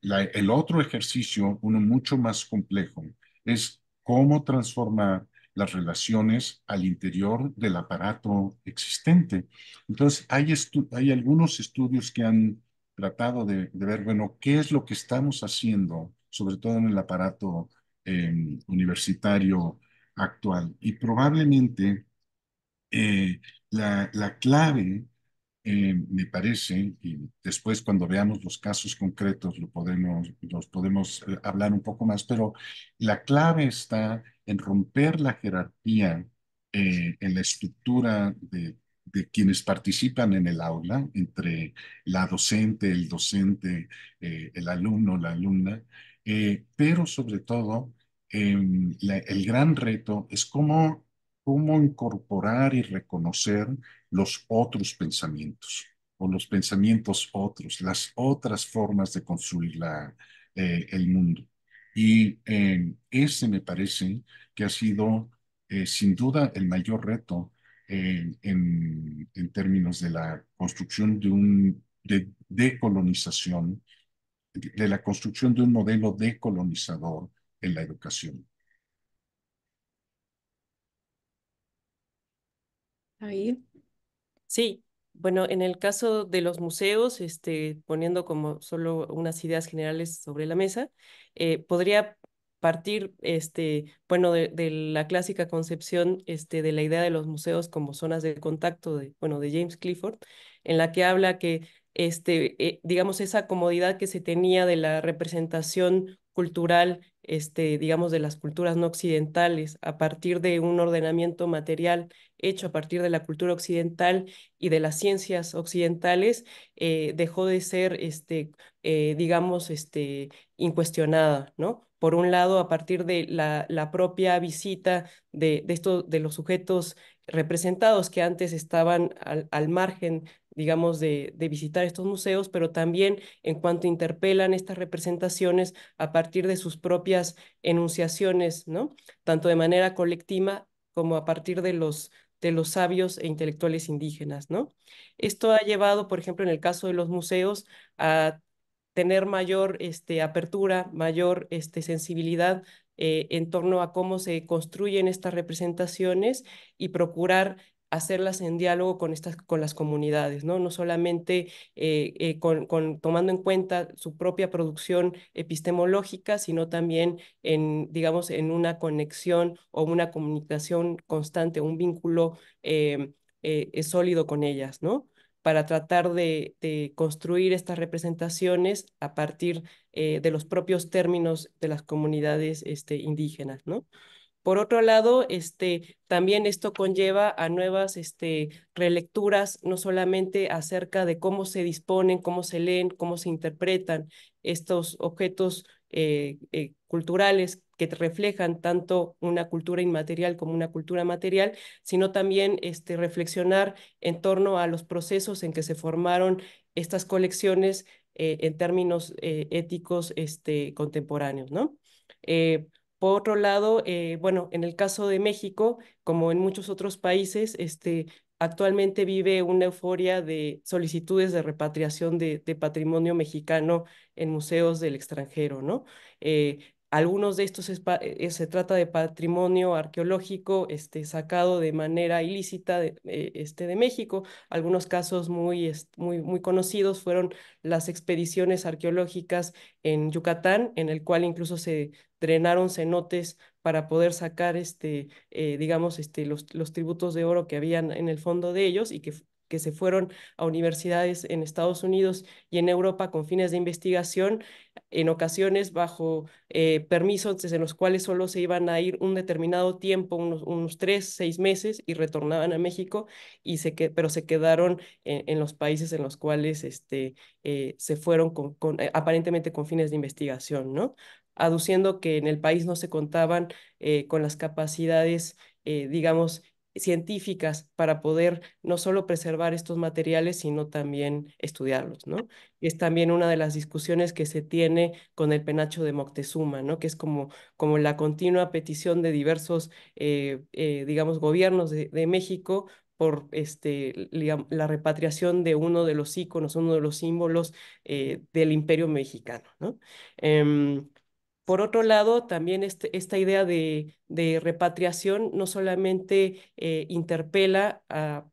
El otro ejercicio, uno mucho más complejo, es cómo transformar las relaciones al interior del aparato existente. Entonces, hay algunos estudios que han tratado de ver, bueno, qué es lo que estamos haciendo, sobre todo en el aparato universitario actual. Y probablemente la clave, me parece, y después cuando veamos los casos concretos los podemos hablar un poco más, pero la clave está en romper la jerarquía en la estructura de quienes participan en el aula, entre la docente, el docente, el alumno, la alumna, pero sobre todo el gran reto es cómo incorporar y reconocer los otros pensamientos o los pensamientos otros, las otras formas de construir el mundo. Y ese me parece que ha sido sin duda el mayor reto en términos de la construcción de decolonización, de la construcción de un modelo decolonizador en la educación. Ahí. Sí, bueno, en el caso de los museos, poniendo como solo unas ideas generales sobre la mesa, podría partir, bueno, de la clásica concepción, de la idea de los museos como zonas de contacto bueno, de James Clifford, en la que habla que, digamos, esa comodidad que se tenía de la representación cultural, digamos, de las culturas no occidentales, a partir de un ordenamiento material hecho a partir de la cultura occidental y de las ciencias occidentales, dejó de ser, digamos, incuestionada, ¿no? Por un lado, a partir de la propia visita de los sujetos representados que antes estaban al margen, digamos, de visitar estos museos, pero también en cuanto interpelan estas representaciones a partir de sus propias enunciaciones, ¿no? Tanto de manera colectiva como a partir de los sabios e intelectuales indígenas, ¿no? Esto ha llevado, por ejemplo, en el caso de los museos, a tener mayor apertura, mayor sensibilidad en torno a cómo se construyen estas representaciones y procurar hacerlas en diálogo con las comunidades, ¿no? No solamente tomando en cuenta su propia producción epistemológica, sino también digamos, en una conexión o una comunicación constante, un vínculo sólido con ellas, ¿no? para tratar de construir estas representaciones a partir de los propios términos de las comunidades indígenas, ¿no? Por otro lado, también esto conlleva a nuevas relecturas, no solamente acerca de cómo se disponen, cómo se leen, cómo se interpretan estos objetos culturales que reflejan tanto una cultura inmaterial como una cultura material, sino también reflexionar en torno a los procesos en que se formaron estas colecciones en términos éticos contemporáneos, ¿no? Por otro lado, bueno, en el caso de México, como en muchos otros países, actualmente vive una euforia de solicitudes de repatriación de patrimonio mexicano en museos del extranjero, ¿no? Algunos de estos se trata de patrimonio arqueológico sacado de manera ilícita de México. Algunos casos muy conocidos fueron las expediciones arqueológicas en Yucatán, en el cual incluso se drenaron cenotes para poder sacar, digamos, los tributos de oro que habían en el fondo de ellos y que se fueron a universidades en Estados Unidos y en Europa con fines de investigación, en ocasiones bajo permisos en los cuales solo se iban a ir un determinado tiempo, unos 3, 6 meses, y retornaban a México, pero se quedaron en los países en los cuales se fueron aparentemente con fines de investigación, ¿no? Aduciendo que en el país no se contaban con las capacidades, digamos, científicas para poder no solo preservar estos materiales, sino también estudiarlos, ¿no? Es también una de las discusiones que se tiene con el penacho de Moctezuma, ¿no? Que es como la continua petición de diversos, digamos, gobiernos de México por la repatriación de uno de los íconos, uno de los símbolos del imperio mexicano, ¿no? Por otro lado, también esta idea de repatriación no solamente interpela a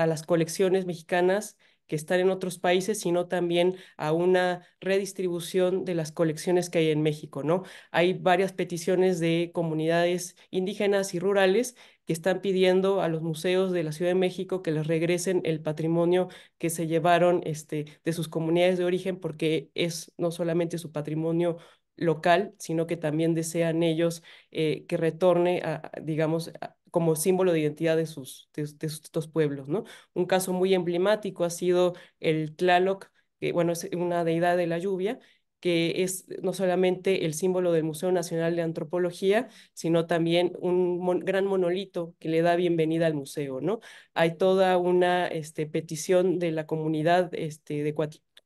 las colecciones mexicanas que están en otros países, sino también a una redistribución de las colecciones que hay en México, ¿no? Hay varias peticiones de comunidades indígenas y rurales que están pidiendo a los museos de la Ciudad de México que les regresen el patrimonio que se llevaron de sus comunidades de origen, porque es no solamente su patrimonio local, sino que también desean ellos que retorne, digamos, como símbolo de identidad de estos pueblos, ¿no? Un caso muy emblemático ha sido el Tlaloc, que bueno, es una deidad de la lluvia, que es no solamente el símbolo del Museo Nacional de Antropología, sino también un gran monolito que le da bienvenida al museo, ¿no? Hay toda una petición de la comunidad de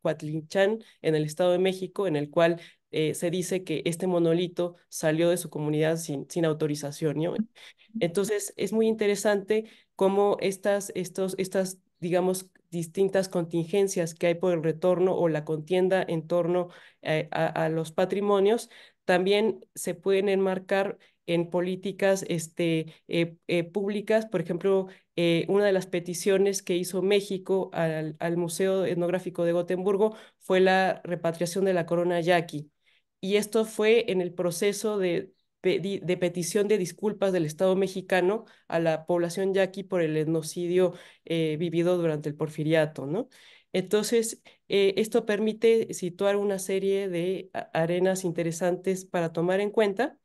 Coatlinchan en el Estado de México, en el cual se dice que este monolito salió de su comunidad sin autorización, ¿no? Entonces, es muy interesante cómo estas, digamos, distintas contingencias que hay por el retorno o la contienda en torno a los patrimonios también se pueden enmarcar en políticas públicas. Por ejemplo, una de las peticiones que hizo México al Museo Etnográfico de Gotemburgo fue la repatriación de la corona yaqui. Y esto fue en el proceso de petición de disculpas del Estado mexicano a la población yaqui por el etnocidio vivido durante el porfiriato, ¿no? Entonces, esto permite situar una serie de arenas interesantes para tomar en cuenta,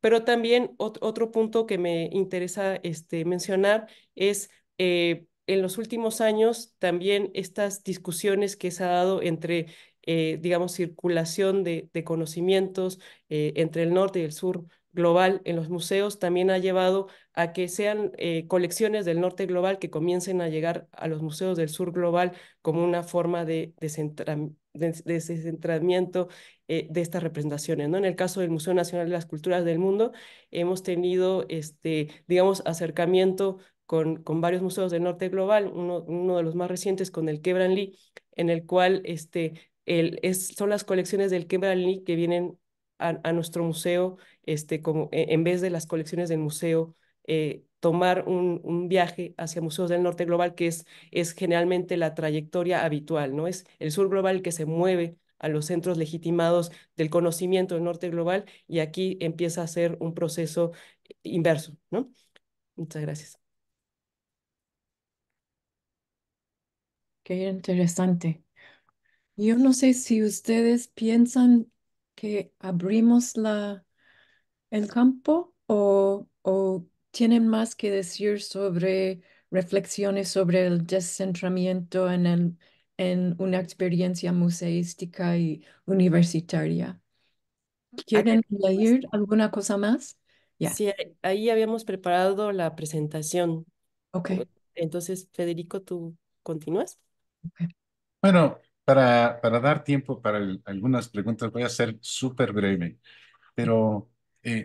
pero también otro punto que me interesa mencionar es en los últimos años también estas discusiones que se ha dado entre, digamos, circulación de conocimientos entre el norte y el sur global en los museos también ha llevado a que sean colecciones del norte global que comiencen a llegar a los museos del sur global como una forma de descentramiento de estas representaciones, ¿no? En el caso del Museo Nacional de las Culturas del Mundo, hemos tenido, digamos, acercamiento con varios museos del norte global, uno de los más recientes con el Quebran Lee, en el cual son las colecciones del Quebran Lee que vienen a nuestro museo, como en vez de las colecciones del museo, tomar un viaje hacia museos del norte global, que es generalmente la trayectoria habitual, ¿no? Es el sur global el que se mueve a los centros legitimados del conocimiento del norte global, y aquí empieza a ser un proceso inverso, ¿no? Muchas gracias. qué interesante. Yo no sé si ustedes piensan que abrimos el campo o tienen más que decir sobre reflexiones sobre el descentramiento en una experiencia museística y universitaria. ¿A qué ¿Quieren respuesta? añadir alguna cosa más? Ya, Sí, ahí habíamos preparado la presentación. ok. Entonces, Federico, ¿tú continúas? Bueno, para dar tiempo para algunas preguntas, voy a ser súper breve, pero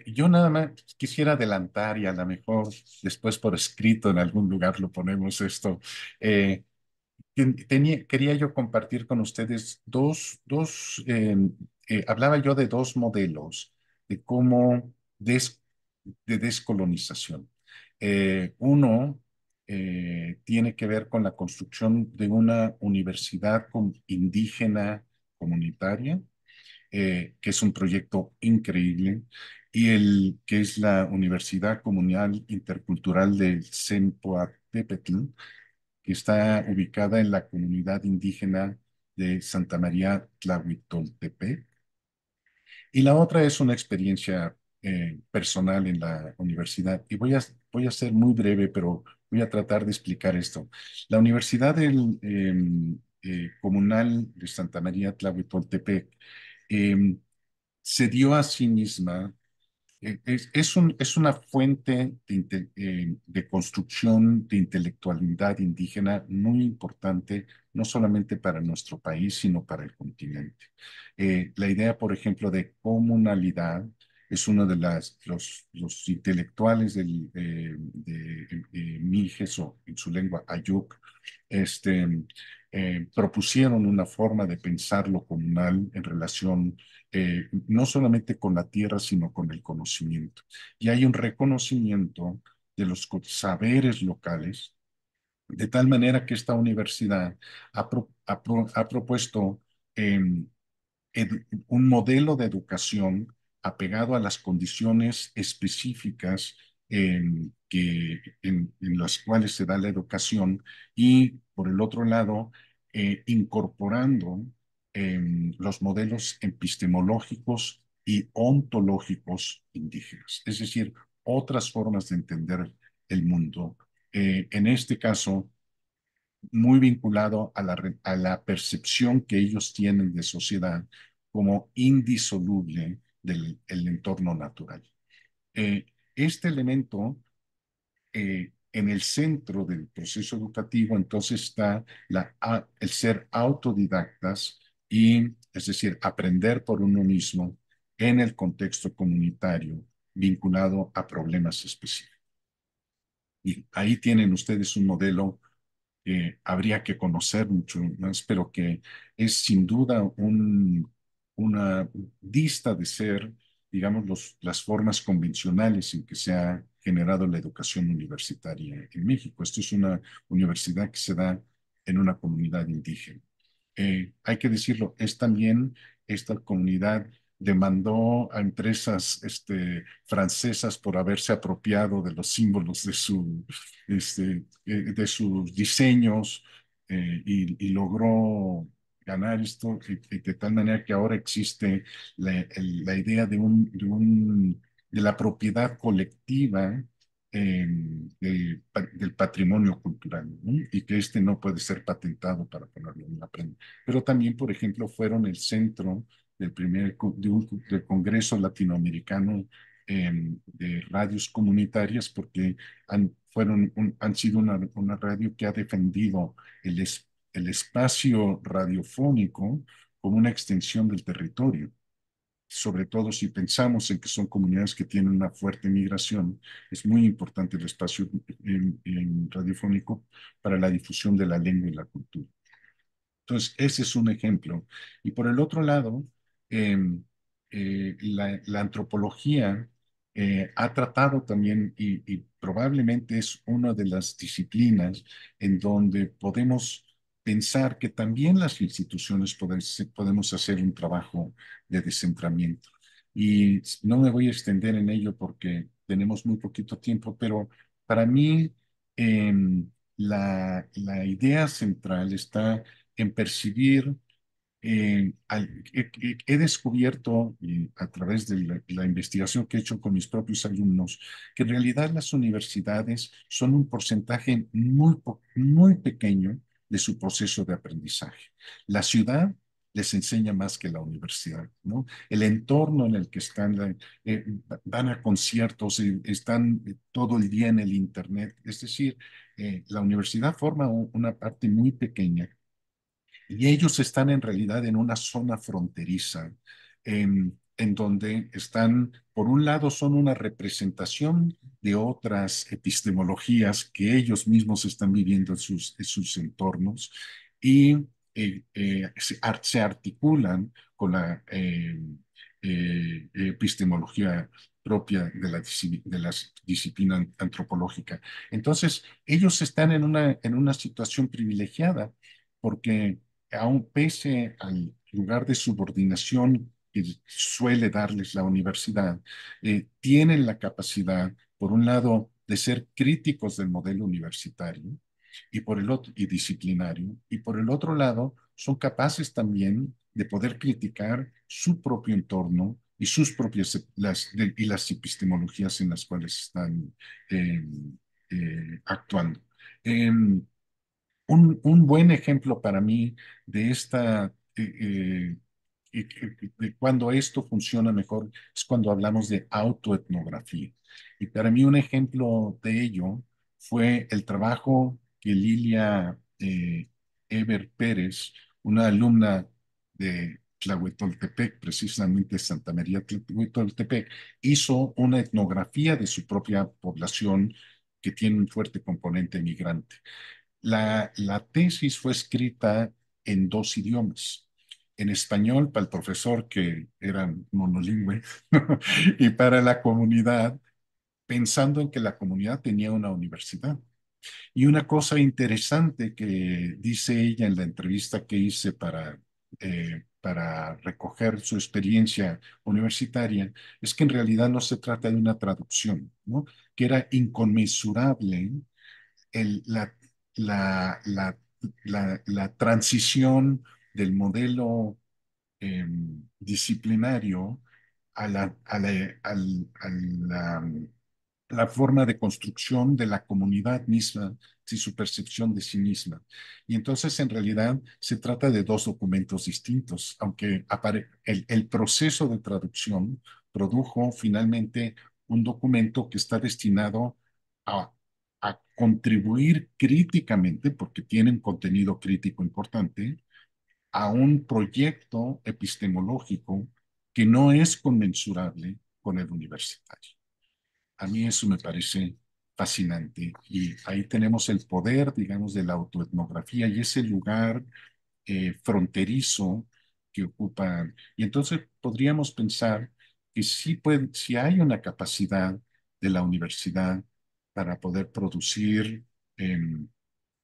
yo nada más quisiera adelantar y a lo mejor después por escrito en algún lugar lo ponemos esto. Eh, quería yo compartir con ustedes hablaba yo de dos modelos de cómo de descolonización. Uno tiene que ver con la construcción de una universidad indígena comunitaria, que es un proyecto increíble, y el que es la Universidad Comunal Intercultural del Zempoaltépetl, que está ubicada en la comunidad indígena de Santa María Tlahuitoltepec. Y la otra es una experiencia personal en la universidad. Y voy a ser muy breve, pero voy a tratar de explicar esto. La Universidad Comunal de Santa María Tlahuitoltepec eh, se dio a sí misma es una fuente de construcción de intelectualidad indígena muy importante, no solamente para nuestro país, sino para el continente. La idea, por ejemplo, de comunalidad es uno de los intelectuales de Mijes o en su lengua Ayuk, este, propusieron una forma de pensar lo comunal en relación no solamente con la tierra, sino con el conocimiento. Y hay un reconocimiento de los saberes locales, de tal manera que esta universidad ha propuesto em, un modelo de educación apegado a las condiciones específicas en las cuales se da la educación y, por el otro lado, incorporando los modelos epistemológicos y ontológicos indígenas, es decir, otras formas de entender el mundo. En este caso, muy vinculado a la percepción que ellos tienen de sociedad como indisoluble del el entorno natural. Este elemento, en el centro del proceso educativo, entonces está el ser autodidactas y, es decir, aprender por uno mismo en el contexto comunitario vinculado a problemas específicos. Y ahí tienen ustedes un modelo habría que conocer mucho más, pero que es sin duda una dista de ser, digamos, las formas convencionales en que se ha generado la educación universitaria en México. Esto es una universidad que se da en una comunidad indígena. Hay que decirlo, es también esta comunidad demandó a empresas francesas por haberse apropiado de los símbolos de sus diseños y logró ganar esto y de tal manera que ahora existe la idea de la propiedad colectiva del patrimonio cultural, ¿no? Y que este no puede ser patentado para ponerlo en la prenda. Pero también, por ejemplo, fueron el centro del Congreso Latinoamericano de Radios Comunitarias porque han sido una radio que ha defendido el espacio radiofónico como una extensión del territorio, sobre todo si pensamos en que son comunidades que tienen una fuerte migración, es muy importante el espacio radiofónico para la difusión de la lengua y la cultura. Entonces, ese es un ejemplo. Y por el otro lado, eh, la antropología ha tratado también, y probablemente es una de las disciplinas en donde podemos pensar que también las instituciones podemos hacer un trabajo de descentramiento. Y no me voy a extender en ello porque tenemos muy poquito tiempo, pero para mí, la idea central está en percibir he descubierto a través de la investigación que he hecho con mis propios alumnos que en realidad las universidades son un porcentaje muy pequeño de su proceso de aprendizaje. La ciudad les enseña más que la universidad, ¿no? El entorno en el que están, van a conciertos, están todo el día en el Internet, es decir, la universidad forma una parte muy pequeña y ellos están en realidad en una zona fronteriza, en donde están, por un lado, son una representación de otras epistemologías que ellos mismos están viviendo en sus entornos y se articulan con la epistemología propia de la disciplina antropológica. Entonces, ellos están en una situación privilegiada porque aun pese al lugar de subordinación que suele darles la universidad, tienen la capacidad, por un lado, de ser críticos del modelo universitario y por el otro, y disciplinario, y por el otro lado, son capaces también de poder criticar su propio entorno y sus propias y las epistemologías en las cuales están eh, actuando. Em, un buen ejemplo para mí de de cuando esto funciona mejor es cuando hablamos de autoetnografía. Y para mí un ejemplo de ello fue el trabajo que Lilia Eber Pérez, una alumna de Tlahuitoltepec, precisamente Santa María Tlahuitoltepec, hizo una etnografía de su propia población que tiene un fuerte componente migrante. La tesis fue escrita en dos idiomas, en español para el profesor que era monolingüe y para la comunidad, pensando en que la comunidad tenía una universidad. Y una cosa interesante que dice ella en la entrevista que hice para recoger su experiencia universitaria es que en realidad no se trata de una traducción, ¿no? Que era inconmensurable el, la, la transición del modelo disciplinario a la forma de construcción de la comunidad misma y su percepción de sí misma. Y entonces, en realidad, se trata de dos documentos distintos, aunque el proceso de traducción produjo finalmente un documento que está destinado a, a contribuir críticamente, porque tiene un contenido crítico importante, a un proyecto epistemológico que no es conmensurable con el universitario. A mí eso me parece fascinante y ahí tenemos el poder, digamos, de la autoetnografía y ese lugar fronterizo que ocupan. Y entonces podríamos pensar que sí hay una capacidad de la universidad para poder producir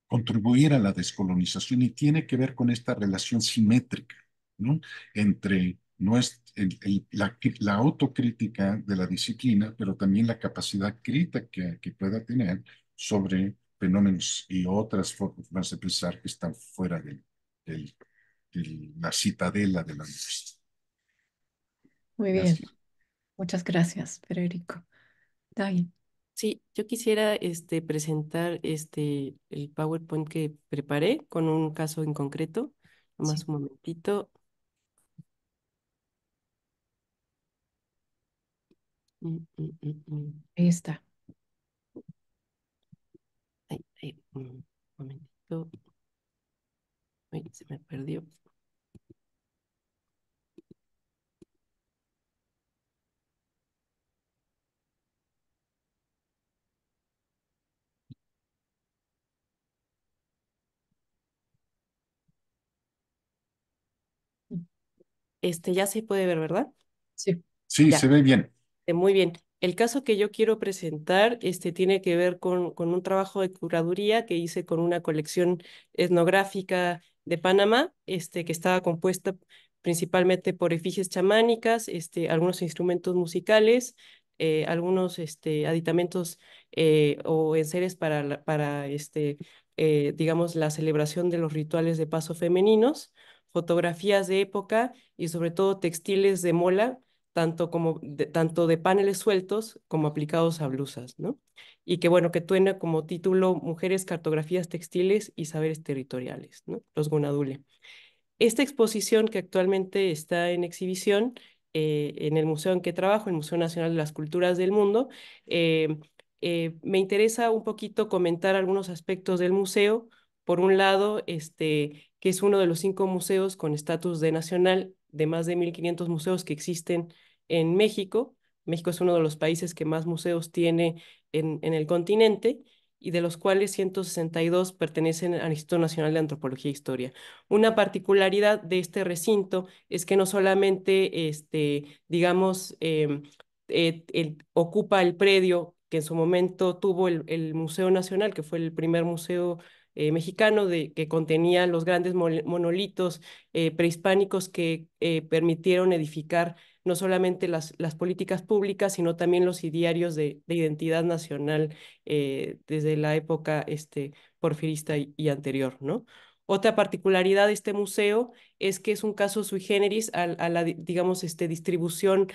contribuir a la descolonización y tiene que ver con esta relación simétrica, ¿no? Entre la autocrítica de la disciplina, pero también la capacidad crítica que pueda tener sobre fenómenos y otras formas de pensar que están fuera del- de la citadela de la universidad. Muy bien. Gracias. Muchas gracias, Federico. Dai. Sí, yo quisiera presentar el PowerPoint que preparé con un caso en concreto. Sí, Nomás un momentito. ahí está. Ay, ay, un momentito. Ay, se me perdió. Ya se puede ver, ¿verdad? Sí. Sí, se Ya. ve bien. Muy bien. El caso que yo quiero presentar tiene que ver con un trabajo de curaduría que hice con una colección etnográfica de Panamá, que estaba compuesta principalmente por efigies chamánicas, algunos instrumentos musicales, algunos aditamentos o enseres para digamos, la celebración de los rituales de paso femeninos, fotografías de época y sobre todo textiles de mola, tanto de paneles sueltos como aplicados a blusas, ¿no? Y que bueno, que tiene como título Mujeres, cartografías textiles y saberes territoriales, ¿no? Los Gunadule. Esta exposición que actualmente está en exhibición en el museo en que trabajo, el Museo Nacional de las Culturas del Mundo, eh, me interesa un poquito comentar algunos aspectos del museo. Por un lado, que es uno de los 5 museos con estatus de nacional de más de 1.500 museos que existen en México. México es uno de los países que más museos tiene en el continente y de los cuales 162 pertenecen al Instituto Nacional de Antropología e Historia. Una particularidad de este recinto es que no solamente, digamos, ocupa el predio que en su momento tuvo el Museo Nacional, que fue el primer museo mexicano que contenía los grandes monolitos prehispánicos que permitieron edificar no solamente las políticas públicas, sino también los idearios de identidad nacional desde la época porfirista y anterior, ¿no? Otra particularidad de este museo es que es un caso sui generis a la, digamos, distribución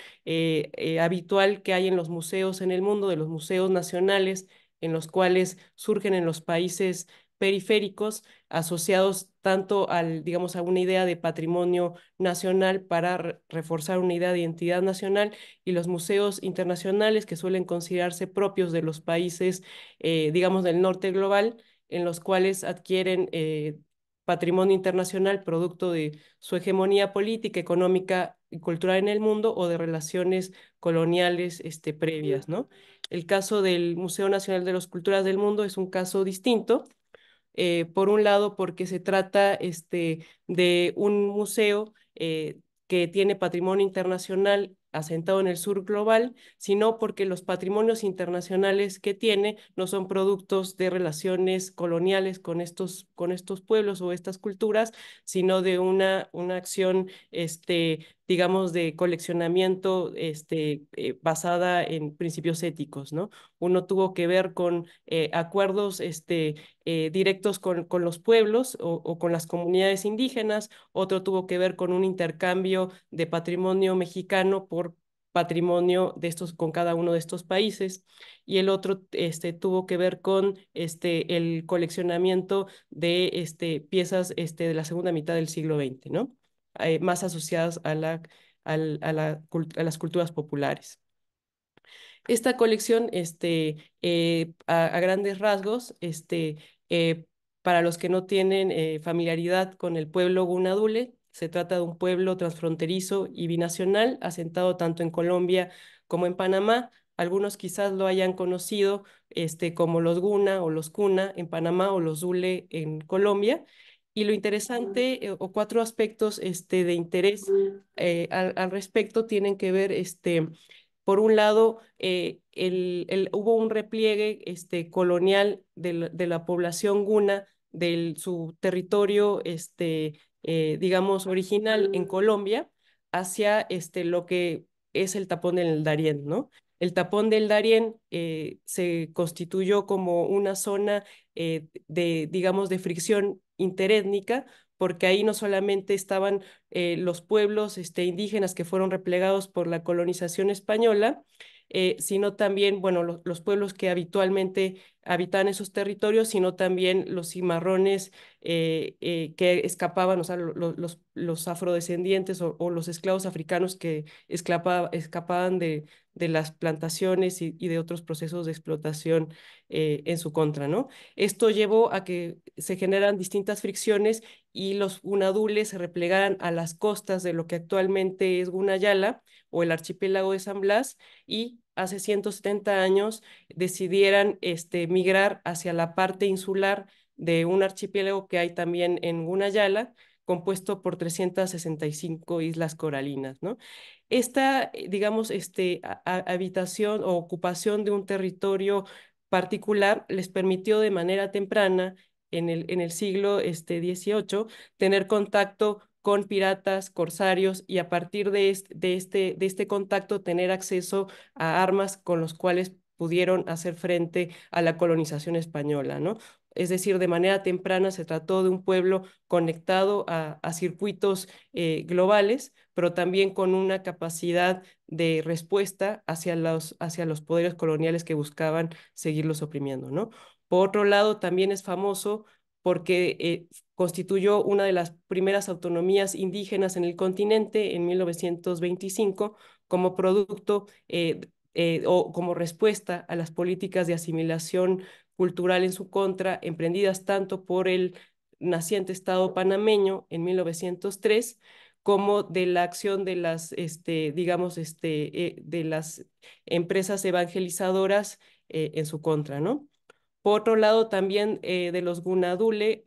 habitual que hay en los museos en el mundo, de los museos nacionales, en los cuales surgen en los países periféricos, asociados tanto digamos, a una idea de patrimonio nacional para reforzar una idea de identidad nacional, y los museos internacionales que suelen considerarse propios de los países, digamos, del norte global, en los cuales adquieren patrimonio internacional producto de su hegemonía política, económica y cultural en el mundo o de relaciones coloniales previas, ¿no? El caso del Museo Nacional de las Culturas del Mundo es un caso distinto, por un lado porque se trata de un museo que tiene patrimonio internacional asentado en el sur global, sino porque los patrimonios internacionales que tiene no son productos de relaciones coloniales con estos pueblos o estas culturas, sino de una acción, digamos, de coleccionamiento basada en principios éticos, ¿no? Uno tuvo que ver con acuerdos directos con los pueblos o con las comunidades indígenas, otro tuvo que ver con un intercambio de patrimonio mexicano por patrimonio de estos con cada uno de estos países, y el otro tuvo que ver con el coleccionamiento de piezas de la segunda mitad del siglo XX, ¿no? Más asociadas a las culturas populares. Esta colección, a grandes rasgos, eh, para los que no tienen familiaridad con el pueblo Gunadule, se trata de un pueblo transfronterizo y binacional, asentado tanto en Colombia como en Panamá. Algunos quizás lo hayan conocido como los Guna o los Cuna en Panamá o los Zule en Colombia. Y lo interesante, o 4 aspectos de interés al respecto, tienen que ver por un lado, hubo un repliegue colonial de la población guna de su territorio, digamos, original en Colombia, hacia lo que es el tapón del Darién, ¿no? El tapón del Darién se constituyó como una zona digamos, de fricción interétnica, porque ahí no solamente estaban los pueblos indígenas que fueron replegados por la colonización española, sino también, bueno, los pueblos que habitualmente habitan esos territorios, sino también los cimarrones que escapaban, o sea, los afrodescendientes o los esclavos africanos que escapaban de las plantaciones y de otros procesos de explotación en su contra, ¿no? Esto llevó a que se generan distintas fricciones y los unadules se replegaran a las costas de lo que actualmente es Gunayala o el archipiélago de San Blas, y hace 170 años decidieran migrar hacia la parte insular de un archipiélago que hay también en Gunayala, compuesto por 365 islas coralinas, ¿no? Esta, digamos, habitación o ocupación de un territorio particular les permitió de manera temprana en el siglo XVIII tener contacto con piratas, corsarios, y a partir de este contacto tener acceso a armas con los cuales pudieron hacer frente a la colonización española, ¿no? Es decir, de manera temprana se trató de un pueblo conectado a circuitos globales, pero también con una capacidad de respuesta hacia los poderes coloniales que buscaban seguirlos oprimiendo, ¿no? Por otro lado, también es famoso porque constituyó una de las primeras autonomías indígenas en el continente en 1925 como producto o como respuesta a las políticas de asimilación cultural en su contra, emprendidas tanto por el naciente Estado panameño en 1903 como de la acción de las, digamos, de las empresas evangelizadoras en su contra, ¿no? Por otro lado, también de los Gunadule,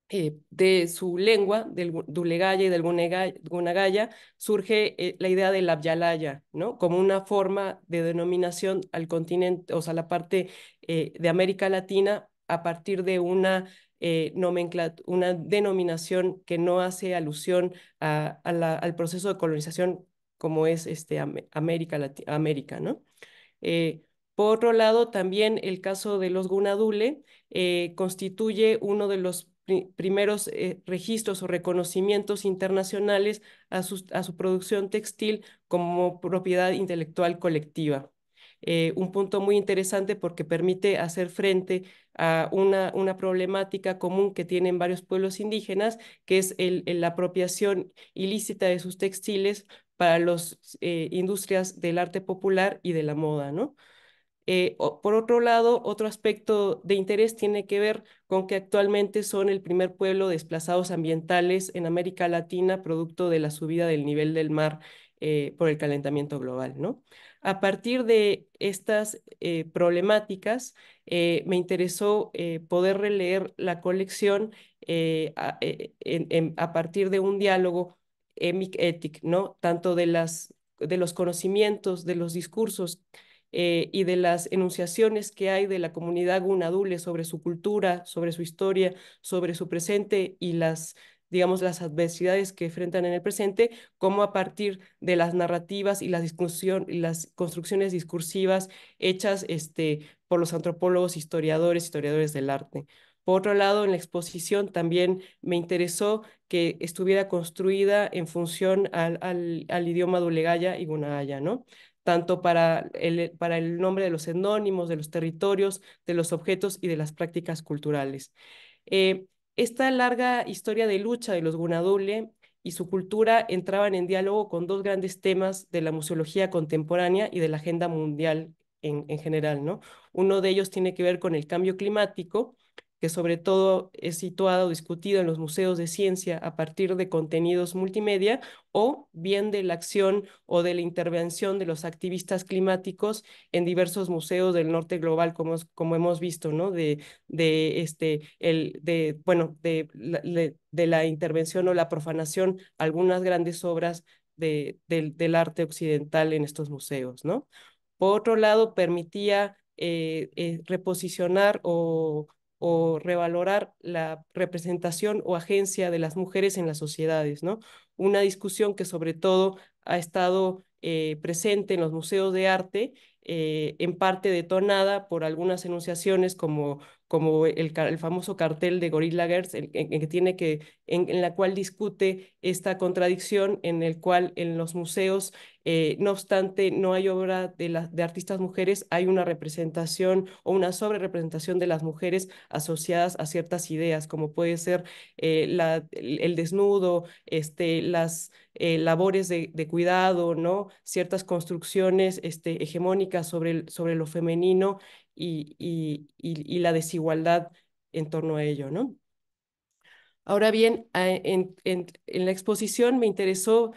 de su lengua, del Dulegaya y del Gunagaya, surge la idea del Abyalaya, ¿no? Como una forma de denominación al continente, o sea, la parte de América Latina a partir de una denominación que no hace alusión al proceso de colonización como es América, ¿no? Eh, por otro lado, también el caso de los Gunadule constituye uno de los primeros registros o reconocimientos internacionales a su producción textil como propiedad intelectual colectiva. Un punto muy interesante porque permite hacer frente a una problemática común que tienen varios pueblos indígenas, que es la apropiación ilícita de sus textiles para las industrias del arte popular y de la moda, ¿no? Por otro lado, otro aspecto de interés tiene que ver con que actualmente son el primer pueblo de desplazados ambientales en América Latina, producto de la subida del nivel del mar por el calentamiento global, ¿no? A partir de estas problemáticas, me interesó poder releer la colección a partir de un diálogo emic-étic, ¿no? Tanto de los conocimientos, de los discursos y de las enunciaciones que hay de la comunidad gunadule sobre su cultura, sobre su historia, sobre su presente y digamos, las adversidades que enfrentan en el presente, como a partir de las narrativas y y las construcciones discursivas hechas por los antropólogos, historiadores del arte. Por otro lado, en la exposición también me interesó que estuviera construida en función al idioma dulegaya y gunagaya, ¿no? Tanto para el nombre de los etnónimos, de los territorios, de los objetos y de las prácticas culturales. Eh, Esta larga historia de lucha de los Gunadule y su cultura entraban en diálogo con dos grandes temas de la museología contemporánea y de la agenda mundial en general, ¿no? Uno de ellos tiene que ver con el cambio climático, que sobre todo es situado, discutido en los museos de ciencia a partir de contenidos multimedia, o bien de la acción o de la intervención de los activistas climáticos en diversos museos del norte global, como hemos visto, ¿no? Bueno, de la intervención o la profanación, algunas grandes obras del arte occidental en estos museos, ¿no? Por otro lado, permitía reposicionar o revalorar la representación o agencia de las mujeres en las sociedades, ¿no? Una discusión que sobre todo ha estado presente en los museos de arte, en parte detonada por algunas enunciaciones como el famoso cartel de Gorilla Girls, en la cual discute esta contradicción en el cual en los museos, no obstante no hay obra de artistas mujeres, hay una representación o una sobrerepresentación de las mujeres asociadas a ciertas ideas, como puede ser el desnudo, las labores de cuidado, ¿no? Ciertas construcciones hegemónicas sobre lo femenino y la desigualdad en torno a ello, ¿no? Ahora bien, en la exposición me interesó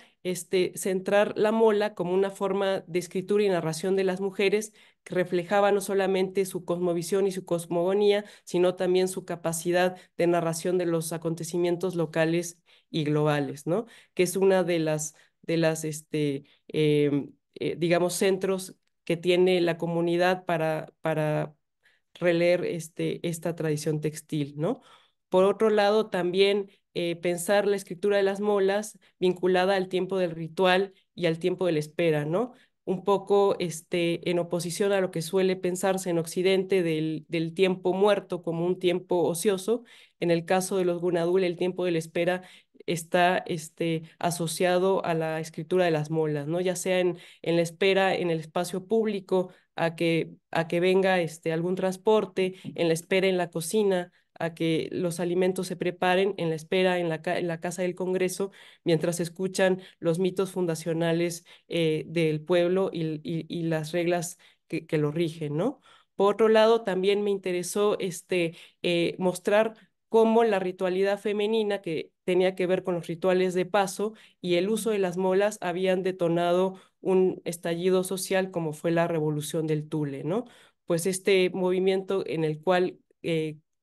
centrar la mola como una forma de escritura y narración de las mujeres que reflejaba no solamente su cosmovisión y su cosmogonía, sino también su capacidad de narración de los acontecimientos locales y globales, ¿no? Que es una digamos, centros que tiene la comunidad para releer esta tradición textil, ¿no? Por otro lado, también pensar la escritura de las molas vinculada al tiempo del ritual y al tiempo de la espera, ¿no? Un poco en oposición a lo que suele pensarse en Occidente del tiempo muerto como un tiempo ocioso. En el caso de los Gunadul, el tiempo de la espera está asociado a la escritura de las molas, ¿no? Ya sea en la espera en el espacio público a que venga algún transporte, en la espera en la cocina, a que los alimentos se preparen, en la espera en la Casa del Congreso, mientras se escuchan los mitos fundacionales del pueblo y las reglas que lo rigen, ¿no? Por otro lado, también me interesó mostrar cómo la ritualidad femenina, que tenía que ver con los rituales de paso y el uso de las molas, habían detonado un estallido social como fue la Revolución del Tule, ¿no? Pues este movimiento en el cual,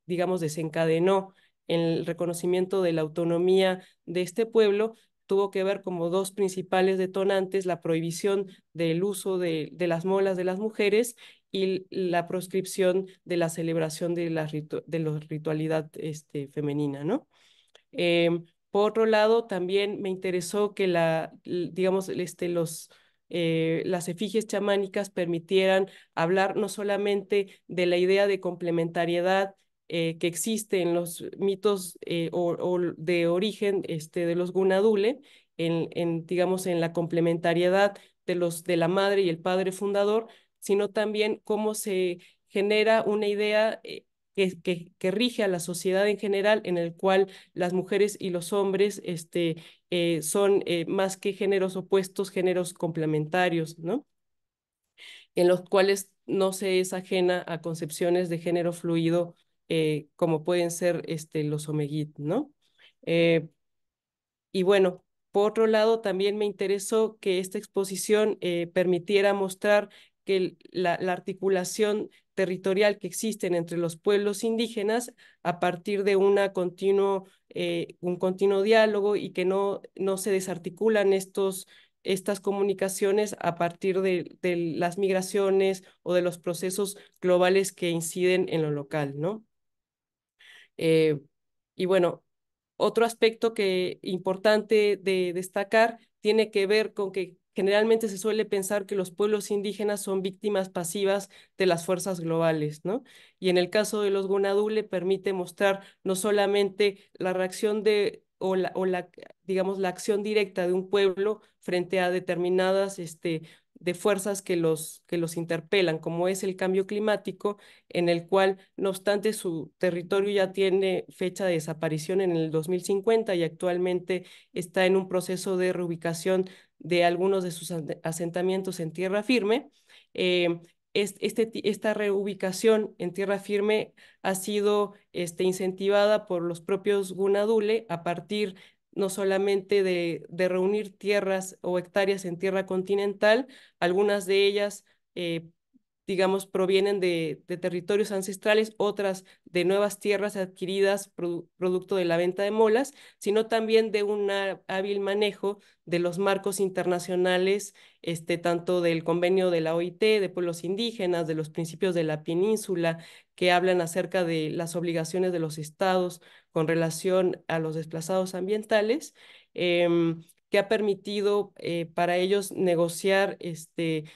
digamos, desencadenó el reconocimiento de la autonomía de este pueblo, tuvo que ver como dos principales detonantes: la prohibición del uso de las molas de las mujeres y la proscripción de la celebración de la ritualidad femenina, ¿no? Por otro lado, también me interesó que digamos, las efigies chamánicas permitieran hablar no solamente de la idea de complementariedad que existe en los mitos o de origen de los Gunadule, digamos, en la complementariedad de la madre y el padre fundador, sino también cómo se genera una idea que rige a la sociedad en general, en el cual las mujeres y los hombres son más que géneros opuestos, géneros complementarios, ¿no? En los cuales no se es ajena a concepciones de género fluido como pueden ser los Omeguit, ¿no? Eh, y bueno, por otro lado, también me interesó que esta exposición permitiera mostrar que la articulación territorial que existen entre los pueblos indígenas a partir de un continuo diálogo, y que no se desarticulan estas comunicaciones a partir de las migraciones o de los procesos globales que inciden en lo local, ¿no? Eh, y bueno, otro aspecto importante de destacar tiene que ver con que generalmente se suele pensar que los pueblos indígenas son víctimas pasivas de las fuerzas globales, ¿no? Y en el caso de los Gunadule permite mostrar no solamente la reacción digamos, la acción directa de un pueblo frente a determinadas de fuerzas que los interpelan, como es el cambio climático, en el cual, no obstante, su territorio ya tiene fecha de desaparición en el 2050 y actualmente está en un proceso de reubicación de algunos de sus asentamientos en tierra firme. Eh, esta reubicación en tierra firme ha sido incentivada por los propios Gunadule a partir no solamente de reunir tierras o hectáreas en tierra continental, algunas de ellas digamos, provienen de territorios ancestrales, otras de nuevas tierras adquiridas producto de la venta de molas, sino también de un hábil manejo de los marcos internacionales, tanto del convenio de la OIT, de pueblos indígenas, de los principios de la península, que hablan acerca de las obligaciones de los estados con relación a los desplazados ambientales. Que ha permitido para ellos negociar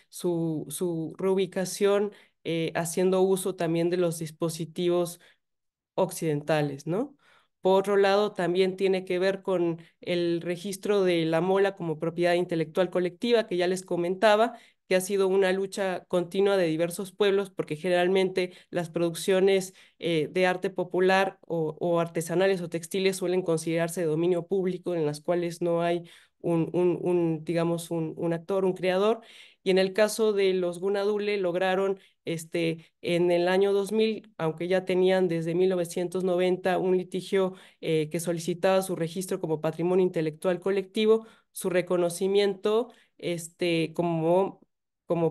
su reubicación haciendo uso también de los dispositivos occidentales, ¿no? Por otro lado, también tiene que ver con el registro de la mola como propiedad intelectual colectiva, que ya les comentaba, que ha sido una lucha continua de diversos pueblos, porque generalmente las producciones de arte popular o artesanales o textiles suelen considerarse de dominio público, en las cuales no hay digamos, un actor, un creador. Y en el caso de los Gunadule lograron en el año 2000, aunque ya tenían desde 1990 un litigio que solicitaba su registro como patrimonio intelectual colectivo, su reconocimiento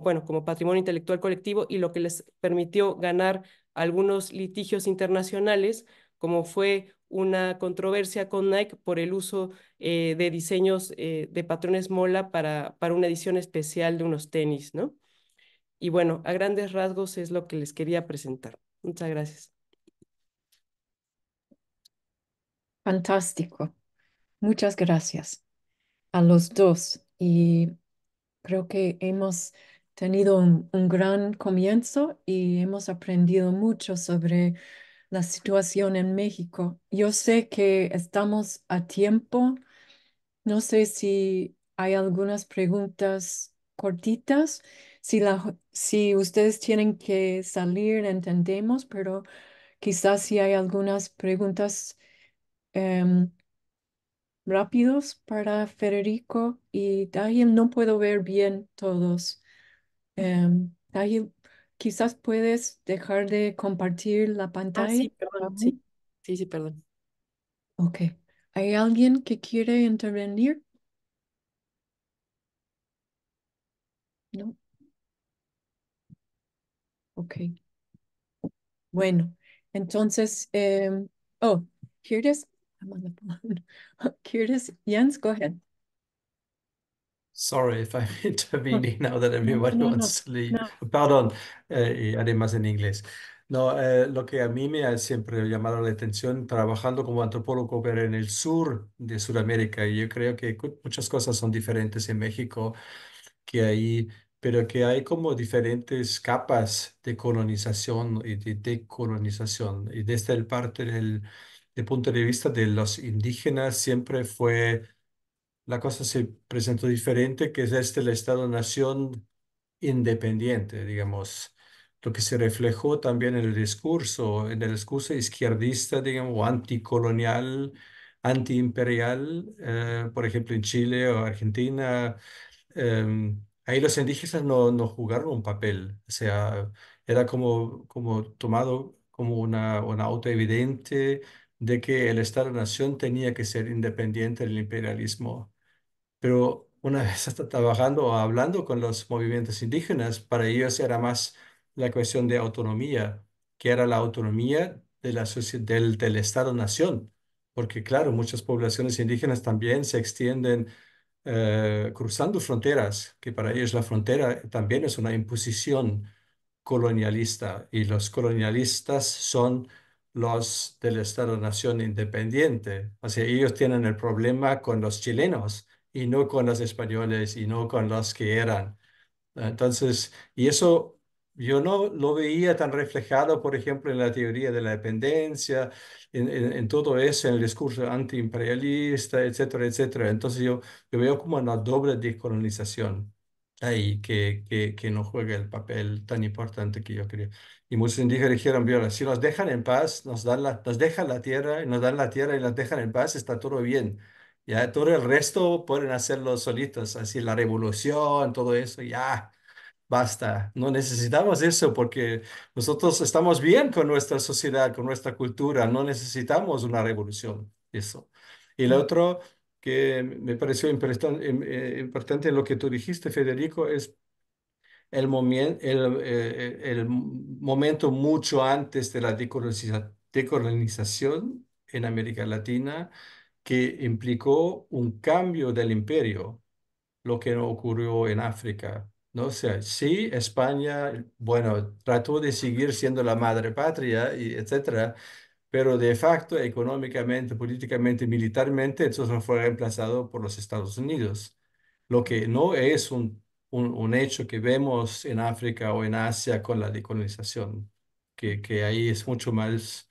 bueno, como patrimonio intelectual colectivo, y lo que les permitió ganar algunos litigios internacionales, como fue una controversia con Nike por el uso de diseños de patrones Mola para una edición especial de unos tenis, ¿no? Y bueno, a grandes rasgos es lo que les quería presentar. Muchas gracias. fantástico. Muchas gracias a los dos. Y creo que hemos tenido un gran comienzo y hemos aprendido mucho sobre la situación en México. Yo sé que estamos a tiempo. No sé si hay algunas preguntas cortitas. Si ustedes tienen que salir, entendemos, pero quizás si hay algunas preguntas em, rápidos para Federico y Dahil. No puedo ver bien todos. Dahil, quizás puedes dejar de compartir la Ah, pantalla, sí, por perdón, favor. sí, sí, sí, perdón. Ok. ¿Hay alguien que quiere intervenir? No. Ok. Bueno, entonces, oh, ¿quieres? I'm on the phone. ¿Quieres? Jens, go ahead. Sorry if I'm No, intervening now that no, everybody no, wants no, to leave. no. Perdón, y además en inglés. No, lo que a mí me ha siempre llamado la atención trabajando como antropólogo, pero en el sur de Sudamérica, y yo creo que muchas cosas son diferentes en México que ahí, pero que hay como diferentes capas de colonización y de decolonización. Y desde el parte del punto de vista de los indígenas siempre fue la cosa se presentó diferente, que es el Estado-nación independiente, digamos, lo que se reflejó también en el discurso izquierdista, digamos, o anticolonial, antiimperial, por ejemplo, en Chile o Argentina. Ahí los indígenas no jugaron un papel, o sea, era como tomado como una autoevidente de que el Estado-nación tenía que ser independiente del imperialismo. Pero una vez hasta trabajando o hablando con los movimientos indígenas, para ellos era más la cuestión de autonomía, que era la autonomía de del Estado-nación. Porque claro, muchas poblaciones indígenas también se extienden cruzando fronteras, que para ellos la frontera también es una imposición colonialista y los colonialistas son los del Estado-Nación independiente. O sea, ellos tienen el problema con los chilenos y no con los españoles y no con los que eran. Entonces, y eso yo no lo veía tan reflejado, por ejemplo, en la teoría de la dependencia, en todo eso, en el discurso antiimperialista, etcétera, etcétera. Entonces, yo veo como una doble descolonización ahí que no juega el papel tan importante que yo creo. Y muchos indígenas dijeron, viola, si nos dejan en paz, nos dejan la tierra y nos dan la tierra y nos dejan en paz, está todo bien. Ya todo el resto pueden hacerlo solitos, así la revolución, todo eso, ya, basta. No necesitamos eso porque nosotros estamos bien con nuestra sociedad, con nuestra cultura, no necesitamos una revolución, eso. Y lo otro que me pareció importante en lo que tú dijiste, Federico, es el momento mucho antes de la decolonización en América Latina que implicó un cambio del imperio, lo que no ocurrió en África. ¿No? O sea, sí, España, bueno, trató de seguir siendo la madre patria, y etcétera, pero de facto, económicamente, políticamente, militarmente, eso no fue reemplazado por los Estados Unidos. Lo que no es un hecho que vemos en África o en Asia con la decolonización, que ahí es mucho más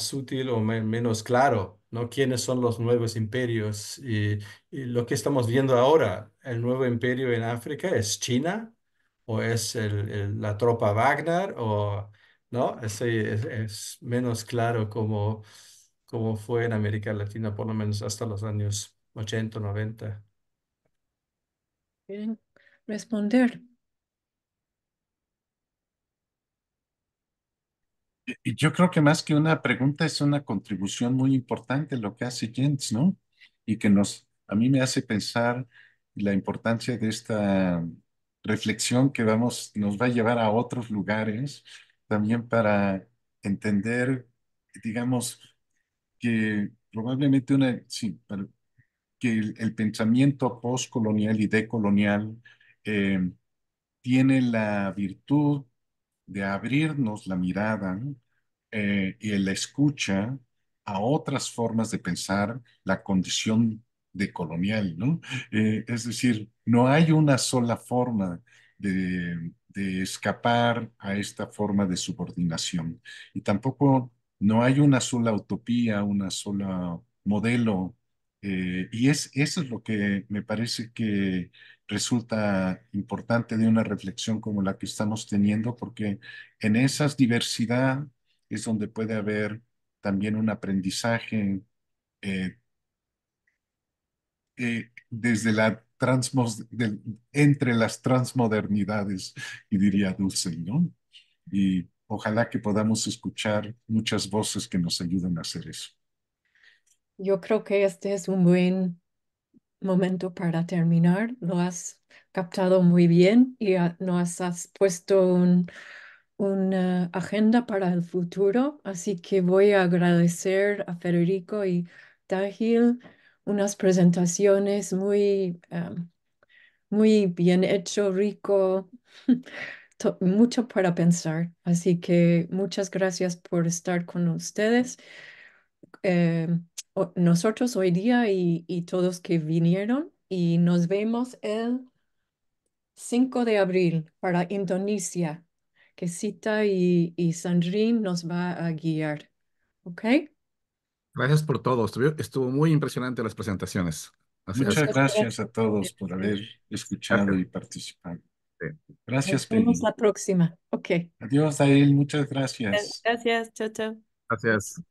sutil o menos claro, ¿no? ¿Quiénes son los nuevos imperios? Y lo que estamos viendo ahora, el nuevo imperio en África, ¿es China o es la tropa Wagner o no? Es menos claro como fue en América Latina, por lo menos hasta los años 80 90. ¿Quieren responder? Y yo creo que más que una pregunta es una contribución muy importante lo que hace Jens, ¿no? Y que a mí me hace pensar la importancia de esta reflexión que nos va a llevar a otros lugares, también para entender, digamos, que probablemente sí, que el pensamiento postcolonial y decolonial eh, tiene la virtud de abrirnos la mirada, ¿no? Y la escucha a otras formas de pensar la condición de colonial, ¿no? Es decir, no hay una sola forma de escapar a esta forma de subordinación y tampoco no hay una sola utopía, una sola modelo. Eso es lo que me parece que resulta importante de una reflexión como la que estamos teniendo, porque en esa diversidad es donde puede haber también un aprendizaje eh, desde entre las transmodernidades, y diría Dussel, ¿no? Y ojalá que podamos escuchar muchas voces que nos ayuden a hacer eso. Yo creo que este es un buen momento para terminar. Lo has captado muy bien y nos has puesto una agenda para el futuro. Así que voy a agradecer a Federico y Tahil unas presentaciones muy bien hecho, rico, mucho para pensar. Así que muchas gracias por estar con ustedes. eh, Nosotros hoy día y todos que vinieron y nos vemos el 5 de abril para Indonesia, que Sita y Sandrine nos va a guiar. ¿Ok? Gracias por todo. Estuvo muy impresionante las presentaciones. Muchas Muchas gracias a todos por gracias. haber escuchado Gracias. y participado. Sí. Gracias, Nos vemos Peggy. la próxima. Ok. Adiós, Dael. Muchas gracias. Gracias, chao, chao. Gracias.